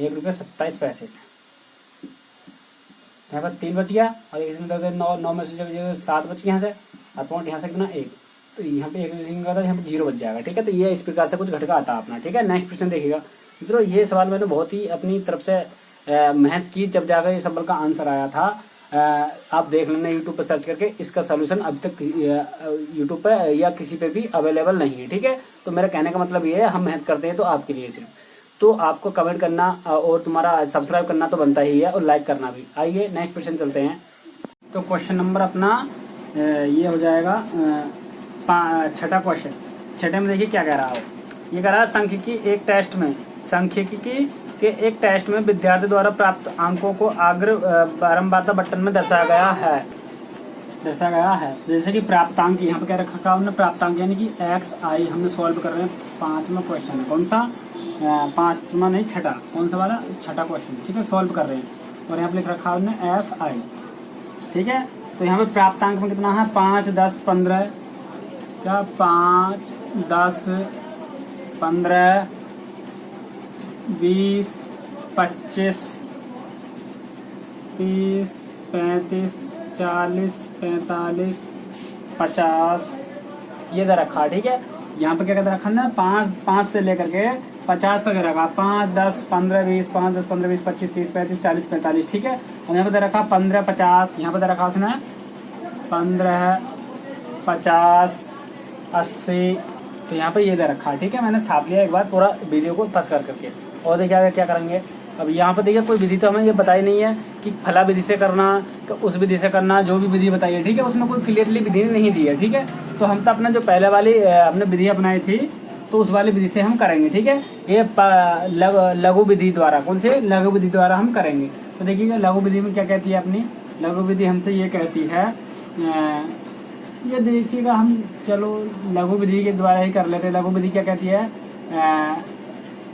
1 रुपये 27 पैसे, यहाँ पर 3 बच गया, और इसमें 9 में से 7 बच गया यहाँ से, और पॉइंट यहाँ से कितना 1, तो यहाँ पे 1 लिखेंगे तो यहाँ पे 0 बच जाएगा, ठीक है। तो ये इस प्रकार से कुछ घटका आता है अपना, ठीक है। नेक्स्ट क्वेश्चन देखिएगा मित्रों, ये सवाल मैंने बहुत ही अपनी तरफ से मेहनत की, जब जाकर इस सवाल का आंसर आया था। आप देख लेना यूट्यूब पर सर्च करके, इसका सोल्यूशन अभी तक यूट्यूब पे या किसी पे भी अवेलेबल नहीं है, ठीक है। तो मेरा कहने का मतलब ये है, हम मेहनत करते हैं तो आपके लिए सिर्फ, तो आपको कमेंट करना और तुम्हारा सब्सक्राइब करना तो बनता ही है, और लाइक करना भी। आइए नेक्स्ट क्वेश्चन चलते हैं। तो क्वेश्चन नंबर अपना ये हो जाएगा 6ठा क्वेश्चन। 6ठे में देखिए क्या कह रहा है, ये कह रहा है सांख्यिकी एक टेस्ट में, सांख्यिकी के एक टेस्ट में विद्यार्थी द्वारा प्राप्त अंकों को अग्र बारंबारता बटन में दर्शाया गया है। जैसे कि प्राप्तांक, यहाँ पे क्या रखा हमने प्राप्तांक, यानी कि एक्स आई हमने सॉल्व कर रहे हैं। 5वां क्वेश्चन, कौन सा 5वां नहीं 6ठा, कौन सा वाला 6ठा क्वेश्चन, ठीक है, सॉल्व कर रहे हैं। और यहाँ पे लिख रखा हमने एफ आई, ठीक है। तो यहाँ पे प्राप्तांक में कितना है 5 10 15, क्या 5 10 15 20 25 30 35 40 45 50 ये दे रखा, ठीक है। यहाँ पे क्या कहते रखा है, 5 से लेकर के 50 तक रखा, 5, 10, 15, 20, 5, 10, 15, 20, 25, 30, 35, 40, 45, ठीक है। और यहाँ पे दे रखा 15, 50, यहाँ पे दे रखा उसने 15, 50, 80, तो यहाँ पे ये दे रखा है, ठीक है। मैंने छाप लिया एक बार पूरा वीडियो को पस करके। और देखिए आगे क्या करेंगे। अब यहाँ पे देखिए कोई विधि तो हमें ये बताई नहीं है कि फला विधि से करना, तो उस विधि से करना, जो भी विधि बताई है, ठीक है, उसमें कोई क्लियरली विधि नहीं दी है, ठीक है। तो हम तो अपना जो पहले वाली हमने विधि अपनाई थी, तो उस वाली विधि से हम करेंगे, ठीक है। ये लघु विधि द्वारा, कौन से लघु विधि द्वारा हम करेंगे। तो देखिएगा लघु विधि में क्या कहती है अपनी लघु विधि, हमसे ये कहती है, ये देखिएगा हम चलो लघु विधि के द्वारा ही कर लेते हैं। लघु विधि क्या कहती है,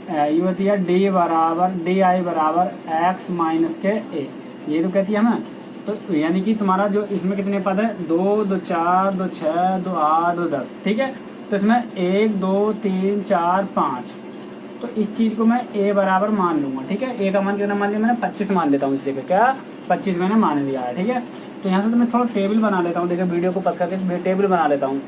ये होती है डी आई बराबर एक्स माइनस के ए, ये तो कहती है ना। तो यानी कि तुम्हारा जो इसमें कितने पद है, 2, 2, 4, 2, 6, 2, 8, 2, 10, ठीक है। तो इसमें 1, 2, 3, 4, 5, तो इस चीज को मैं ए बराबर मान लूंगा, ठीक है। ए का मान कितना मान लिया मैंने, 25 मान लेता हूँ इस जगह, क्या 25 मैंने मान लिया है, ठीक है। तो यहाँ से तो मैं थोड़ा टेबल बना लेता हूँ, देखिए वीडियो को पस करके टेबल बना लेता हूँ,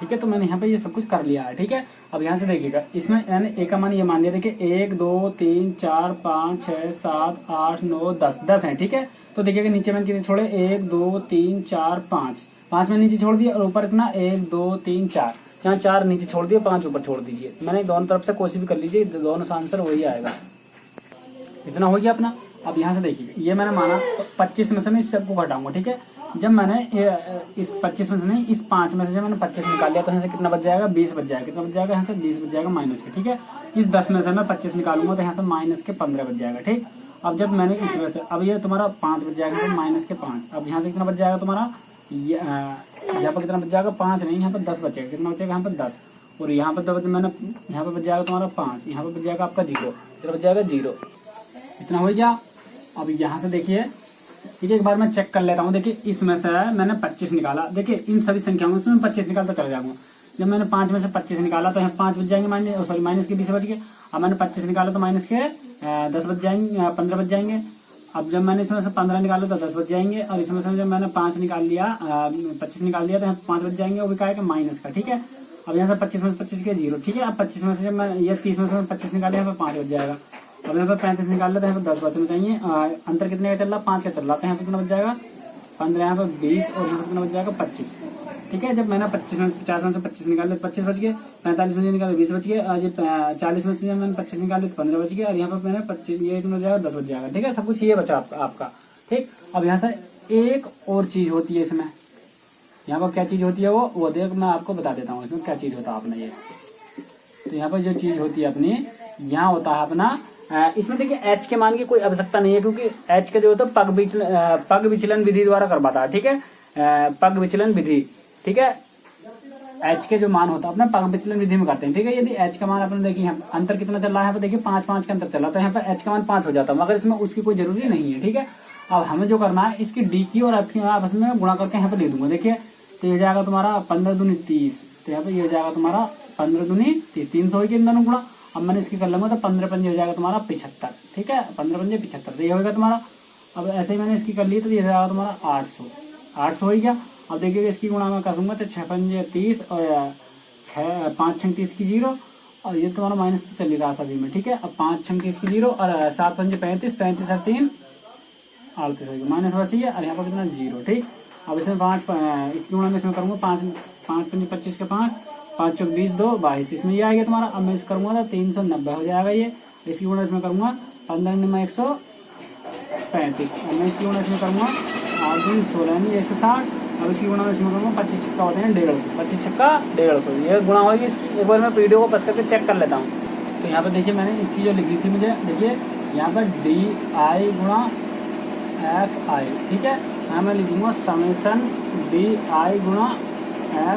ठीक है। तो मैंने यहाँ पे ये सब कुछ कर लिया है, ठीक है। अब यहाँ से देखिएगा, इसमें मैंने ए का मान ये मान लिया, देखिए 1, 2, 3, 4, 5, 6, 7, 8, 9, 10 है, ठीक है। तो देखिएगा नीचे मैंने कितने छोड़े, 1, 2, 3, 4, 5 मैंने नीचे छोड़ दिया, और ऊपर इतना 1, 2, 3, 4, जहाँ 4 नीचे छोड़ दिए, 5 ऊपर छोड़ दीजिए। मैंने दोनों तरफ से कोशिश भी कर लीजिए, दोनों का आंसर वही आएगा। इतना हो गया अपना। अब यहाँ से देखिए ये मैंने माना, तो 25 में से मैं इस सबको घटाऊंगा, ठीक है। जब मैंने इस 25 में से नहीं, इस 5 में से जब मैंने 25 निकाल लिया, तो यहाँ से कितना बच जाएगा, 20 बच जाएगा। कितना बच जाएगा, यहाँ से 20 बच जाएगा माइनस के, ठीक है। इस 10 में से मैं 25 निकालूंगा, तो यहाँ से माइनस के 15 बच जाएगा, ठीक। अब जब मैंने इसमें से, अब ये तुम्हारा 5 बच जाएगा, तो माइनस के 5। अब यहाँ से कितना बच जाएगा तुम्हारा, यहाँ पर कितना बच जाएगा, 5 नहीं, यहाँ पर 10 बचेगा। कितना बचेगा, यहाँ पर 10, और यहाँ पर तो मैंने यहाँ पर बच जाएगा तुम्हारा 5, यहाँ पर बच जाएगा आपका 0, कितना बच जाएगा 0। इतना हो गया। अब यहाँ से देखिए, ठीक है, एक बार मैं चेक कर लेता हूँ। देखिए इसमें से मैंने 25 निकाला, देखिए इन सभी संख्याओं से मैं 25 निकालता चला जाऊंगा। जब मैंने 5 में से 25 निकाला, तो यहाँ 5 बच जाएंगे, माइनस के 20 बच गए। अब मैंने 25 निकाला, तो माइनस के 10 बच जाएंगे, 15 बच जाएंगे। अब जब मैंने इसमें से 15 निकाला, तो 10 बच जाएंगे। और इसमें से जब मैंने 5 निकाल लिया, 25 निकाल दिया, तो यहाँ 5 बच जाएंगे, वो भी क्या है माइनस का, ठीक है। अब यहाँ से 25 में से 25 के 0, ठीक है। अब 25 में से जब मैं ये 30 में से 25 निकाले, यहाँ पर 5 बच जाएगा। अब यहाँ पर 35 निकाल लेते हैं, यहाँ पर 10 बचना चाहिए। अंतर कितने का चल रहा, 5 का चल रहा, तो यहाँ पर कितना बच जाएगा 15, यहाँ पर 20, और यहाँ पर कितना बच जाएगा 25, ठीक है। जब मैंने 50 में से 25 निकाले, 25 बच गए। 45 में से निकाले, 20 बच गए। और ये 40 में से जब मैंने 25 निकाले, तो 15 बच गए। और यहाँ पर मैंने 25, ये कितना बच जाएगा 10 बच जाएगा, ठीक है। सब कुछ ये बचा आपका, ठीक। अब यहाँ से एक और चीज होती है इसमें, यहाँ पर क्या चीज होती है, वो देख मैं आपको बता देता हूँ इसमें क्या चीज होता है अपना ये। तो यहाँ पर जो चीज होती है अपनी, यहाँ होता है अपना, इसमें देखिए एच के मान की कोई आवश्यकता नहीं है, क्योंकि एच का जो होता है पग विचलन विधि द्वारा करवाता है, ठीक है। पग विचलन विधि, ठीक है। एच के जो मान होता है अपना पग विचलन विधि में करते हैं, ठीक है। यदि एच का मान अपने देखिए यहाँ अंतर कितना चल रहा है, यहाँ पर देखिए 5 का अंतर चल रहा था, यहाँ पर एच का मान 5 हो जाता है, मगर इसमें उसकी कोई जरूरी नहीं है, ठीक है। अब हमें जो करना है, इसकी डी की और एफ की आपस में गुणा करके यहाँ पर दे दूंगा, देखिए। तो ये जाएगा तुम्हारा 15 दूनी 30, तो यहाँ पर ये जाएगा तुम्हारा 15 दूनी 30, 300 हो गया इन दोनों गुणा। अब मैंने इसकी कर लूंगा, तो 15 पंजे हो जाएगा तुम्हारा 75, ठीक है। 15 पंजे 75, तो ये होगा तुम्हारा। अब ऐसे ही मैंने इसकी कर ली, तो ये जाएगा तुम्हारा 800 हो गया। अब देखिएगा इसकी गुणा मैं करूंगा, तो 6 पंजे 30, और 5 छंग 30 की 0, और ये तुम्हारा माइनस तो चल ही रहा सभी में, ठीक है। अब 5 छंग 30 की 0, और 7 पंजे 35, 35 और 3 38 हो गया, माइनस बची है। और यहाँ पर कितना 0, ठीक। अब इसमें 5 इसकी गुणा में इसमें करूँगा, 5 पंजे 25 के 5, 5 चौक 20, 2 22, इसमें ये आएगा तुम्हारा। अब मैं इस करूँगा, तो 390 हो जाएगा ये। इसकी गुणा इसमें करूँगा, 15 में 135, अब मैं इसकी गुणा इसमें करूँगा, 8 दूनी 16 में 160। अब इसकी गुणा में इसमें करूँगा, 25 छक्का होते हैं 150, 25 छक्का 150, ये गुणा होगी इसकी। एक बार मैं वीडियो को बस करके चेक कर लेता हूँ। तो यहाँ पर देखिए मैंने इसकी जो लिखी थी मुझे, देखिए यहाँ पर DI गुणा FI, ठीक है। यहाँ मैं लिखूँगा समेसन DI गुणा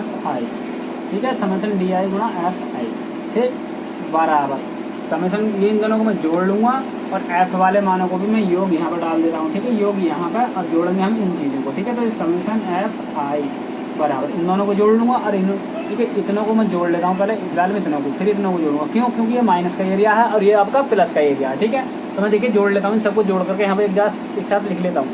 FI, ठीक है। समेसन DI गुणा FI, ठीक, बराबर समेसन, ये इन दोनों को मैं जोड़ लूंगा, और F वाले मानों को भी मैं योग यहाँ पर डाल देता हूँ, ठीक है। योग यहाँ पर, और जोड़ेंगे हम इन चीज़ों को, ठीक है। तो समेसन FI बराबर इन दोनों को जोड़ लूंगा, और इन, ठीक है, इतनों को मैं जोड़ लेता हूँ पहले, फिलहाल में इतनों को, फिर इतनों को जोड़ूंगा, क्यों, क्योंकि ये माइनस का एरिया है, और ये आपका प्लस का एरिया है, ठीक है। तो मैं देखिए जोड़ लेता हूँ, सबको जोड़ करके यहाँ पर एक साथ लिख लेता हूँ।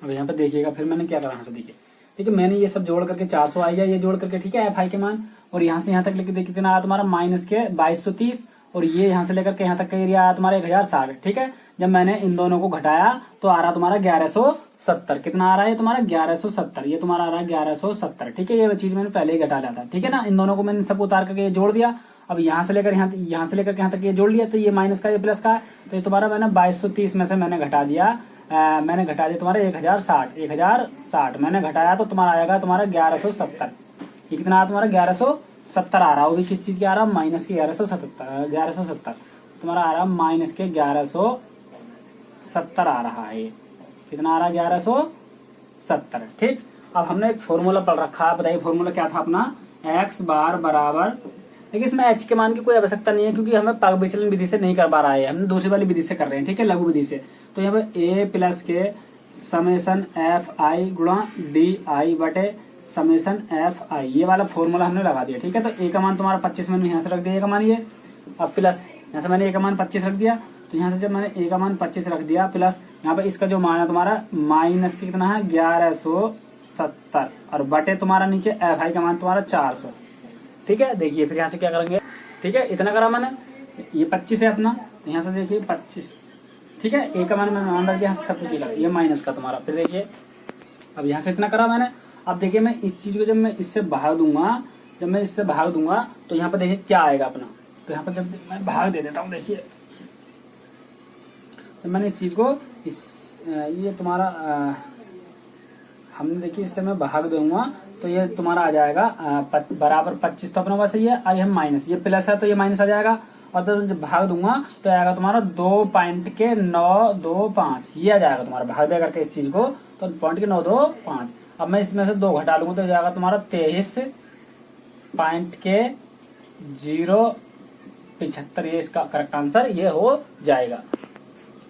अब यहाँ पर देखिएगा, फिर मैंने क्या करा, यहाँ से देखिए, ठीक है, मैंने ये सब जोड़ करके 400 आ गया, ये जोड़ करके, ठीक है, FI के मान। और यहाँ से यहाँ तक लिख देखिए कितना आया तुम्हारा, माइनस के 2230, और ये यहाँ से लेकर के यहाँ तक का एरिया आया तुम्हारा 1060। ठीक है, जब मैंने इन दोनों को घटाया तो आ रहा तुम्हारा 1170। कितना आ रहा है तुम्हारा 1170, ये तुम्हारा आ रहा है 1170। ठीक है, ये चीज मैंने पहले ही घटा लिया था। ठीक है ना, इन दोनों को मैंने सब उतार करके ये जोड़ दिया। अब यहाँ से लेकर यहाँ से लेकर यहाँ तक ये जोड़ लिया, तो ये माइनस का ये प्लस का है, तो ये तुम्हारा मैंने 2230 में से मैंने घटा दिया तुम्हारा 1060 मैंने घटाया, तो तुम्हारा आएगा तुम्हारा 1170। ये कितना आया तुम्हारा 1170 आ रहा है, वो भी किस चीज के आ रहा है, माइनस के 1170 तुम्हारा आ रहा है माइनस के 1170 आ रहा है। कितना आ रहा है 1170। ठीक, अब हमने एक फॉर्मूला पढ़ रखा है, बताइए फॉर्मूला क्या था अपना, x बार बराबर, देखिए इसमें h के मान की कोई आवश्यकता नहीं है क्योंकि हमें पाक विचलन विधि से नहीं कर पा रहा है, हमने दूसरी वाली विधि से कर रहे हैं। ठीक है, लघु विधि से। तो यहाँ पे a प्लस के समेसन एफ आई गुणा डी आई बटे समेसन एफ आई, ये वाला फॉर्मूला हमने लगा दिया। ठीक है, तो a का मान तुम्हारा 25 मैंने यहाँ से रख दिया, a का मान ये, अब प्लस यहाँ से मैंने a का मान 25 रख दिया, तो यहाँ से जब मैंने a का मान 25 रख दिया प्लस यहाँ पे इसका जो मान है तुम्हारा माइनस के कितना है 1170 और बटे तुम्हारा नीचे एफ आई का मान तुम्हारा 400। ठीक है, देखिए फिर यहाँ से क्या करेंगे। ठीक है, इतना करा मैंने, ये 25 है अपना, यहाँ से देखिए 25। ठीक है, ए का मान मैंने मान रख दिया, सब कुछ ये माइनस का तुम्हारा। फिर देखिए अब यहाँ से इतना करा मैंने, अब देखिए मैं इस चीज को जब मैं इससे भाग दूंगा, तो यहाँ पर देखिए क्या आएगा अपना, तो यहाँ पर जब मैं भाग दे देता हूँ, देखिए तो मैंने इस चीज को ये तुम्हारा हमने देखिए इससे मैं भाग दूंगा तो ये तुम्हारा आ जाएगा बराबर 25, तो अपना पास ये आई हम माइनस, ये प्लस है तो ये माइनस आ जाएगा, और तो जब भाग दूंगा तो आएगा तुम्हारा 2.925, ये आ जाएगा तुम्हारा भाग दे करके इस चीज को, तो 2.925। अब मैं इसमें से 2 घटा लूंगा तो जाएगा तुम्हारा 23.075, ये इसका करेक्ट आंसर ये हो जाएगा।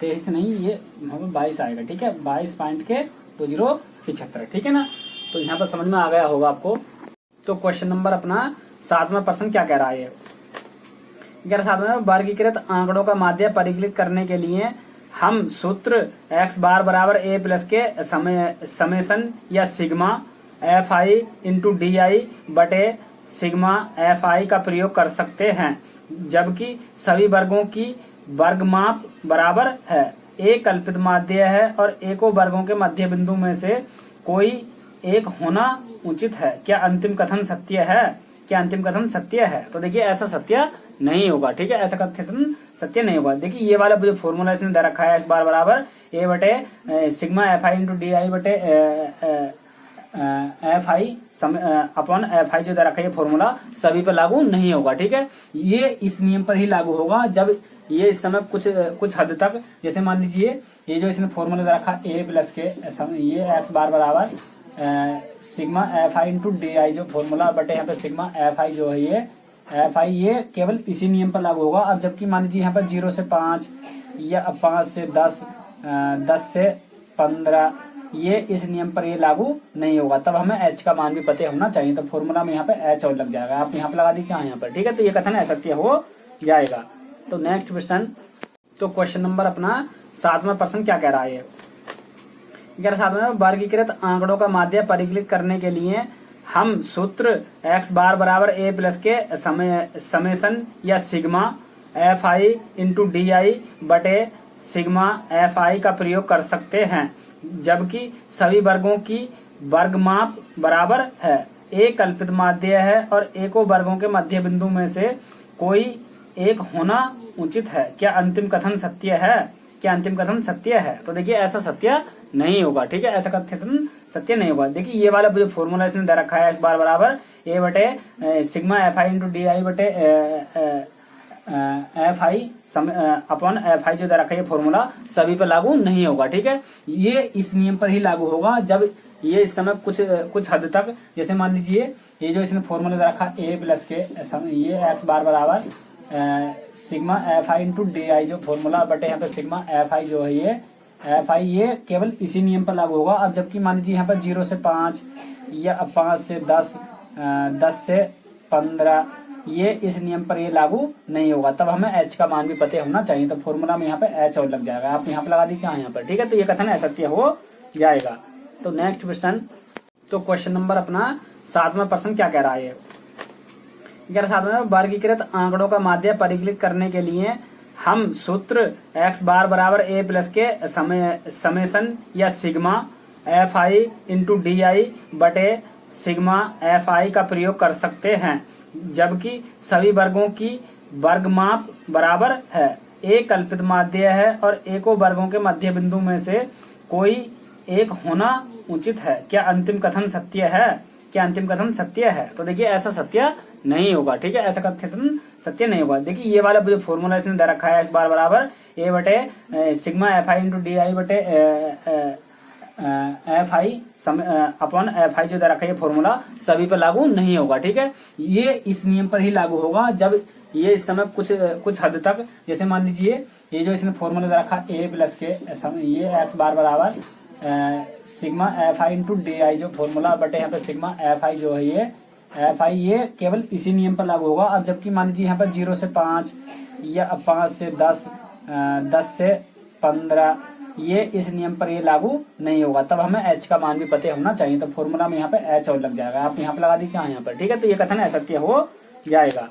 23 नहीं, ये 22 आएगा। ठीक है, 22.2075। ठीक है ना, तो यहाँ पर समझ में आ गया होगा आपको। तो क्वेश्चन नंबर अपना 7वां प्रश्न क्या कह रहा है, 7वां वर्गीकृत आंकड़ों का माध्य परिकलित करने के लिए हम सूत्र x बार बराबर a प्लस के समेसन या sigma f i into d i बटे सिग्मा एफ आई का प्रयोग कर सकते हैं, जबकि सभी वर्गों की वर्गमाप बराबर है। a कल्पित माध्य है और a को वर्गों के मध्य बिंदु में से कोई एक होना उचित है। क्या अंतिम कथन सत्य है? तो देखिए ऐसा सत्य नहीं होगा। ठीक है, ऐसा कथन सत्य नहीं होगा। देखिए ये वाला जो फॉर्मूला इसने दे रखा है, इस बार बराबर a बटे sigma f i into d i बटे f i upon f i जो दे रखा है, ये फॉर्मूला सभी पर लागू नहीं होगा। ठीक है, ये इस नियम पर ही लागू होगा जब ये इस समय कुछ हद तक, जैसे मान लीजिए ये जो इसने फॉर्मूला दे रखा a प्लस के ये x बार बराबर sigma f i into d आई जो फॉर्मूला बटे यहाँ पे सिग्मा एफ आई जो है ये एफ आई, ये केवल इसी नियम पर लागू होगा। अब जबकि मान लीजिए यहाँ पर 0 से 5 या 5 से 10 10 से 15 ये इस नियम पर ये लागू नहीं होगा, तब हमें h का मान भी पता होना चाहिए। तो फॉर्मूला में यहाँ पे h और लग जाएगा, आप यहाँ पे लगा दीजिए यहाँ पर। ठीक है, तो ये कथन असत्य हो जाएगा। तो नेक्स्ट क्वेश्चन, तो क्वेश्चन नंबर अपना 7वां प्रश्न क्या कह रहा है, 7वां वर्गीकृत आंकड़ों का माध्य परिकलित करने के लिए हम सूत्र x बार बराबर a प्लस के समेसन या sigma f i into d i बटे सिग्मा एफ आई का प्रयोग कर सकते हैं, जबकि सभी वर्गों की वर्गमाप बराबर है। a कल्पित माध्य है और a को वर्गों के मध्य बिंदु में से कोई एक होना उचित है। क्या अंतिम कथन सत्य है? तो देखिए ऐसा सत्य नहीं होगा। ठीक है, ऐसा कथन सत्य नहीं होगा। देखिए ये वाला जो फॉर्मूला इसने दे रखा है, इस बार बराबर a बटे sigma f i into d i बटे f i upon f i जो दे रखा है, ये फॉर्मूला सभी पर लागू नहीं होगा। ठीक है, ये इस नियम पर ही लागू होगा जब ये इस समय कुछ हद तक, जैसे मान लीजिए ये जो इसने फॉर्मूला दे रखा a प्लस के ये x बार बराबर sigma f i into d आई जो फॉर्मूला बटे यहाँ पे सिग्मा एफ आई जो है ये एफ आई, ये केवल इसी नियम पर लागू होगा। अब जबकि मान लीजिए यहाँ पर 0 से 5 या 5 से 10 10 से 15 ये इस नियम पर ये लागू नहीं होगा, तब हमें h का मान भी पता होना चाहिए। तो फॉर्मूला में यहाँ पे h और लग जाएगा, आप यहाँ पे लगा दीजिए यहाँ पर। ठीक है, तो ये कथन असत्य हो जाएगा। तो नेक्स्ट क्वेश्चन, तो क्वेश्चन नंबर अपना 7वां प्रश्न क्या कह रहा है, साथ में वर्गीकृत आंकड़ों का माध्य परिकलित करने के लिए हम सूत्र x बार बराबर a प्लस के समेशन या sigma f i into d i बटे सिग्मा एफ आई का प्रयोग कर सकते हैं, जबकि सभी वर्गों की वर्गमाप बराबर है। एक कल्पित माध्य है और एको वर्गों के मध्य बिंदु में से कोई एक होना उचित है। क्या अंतिम कथन सत्य है? क्या अंतिम कथन सत्य है? तो देखिए ऐसा सत्य नहीं होगा, ठीक है, ऐसा कथन सत्य नहीं होगा। देखिए ये वाला जो फॉर्मूला इसने दे रखा है, x बार बराबर a बटे sigma f i into d i बटे f i upon f i जो दे रखा है, ये फॉर्मूला सभी पर लागू नहीं होगा, ठीक है। ये इस नियम पर ही लागू होगा जब ये इस समय कुछ हद तक, जैसे मान लीजिए ये जो इसने फॉर्मूला दे रखा a प्लस के ये x बार बराबर sigma f i into d आई जो फॉर्मूला बटे यहाँ पे सिग्मा एफ आई जो है ये एफ आई, ये केवल इसी नियम पर लागू होगा। और जबकि मान लीजिए यहाँ पर 0 से 5 या 5 से 10, 10 से 15 ये इस नियम पर ये लागू नहीं होगा। तब हमें h का मान भी पता होना चाहिए। तो फॉर्मूला में यहाँ पे h और लग जाएगा, आप यहाँ पे लगा दीजिए यहाँ पर, ठीक है। तो ये कथन असत्य हो जाएगा।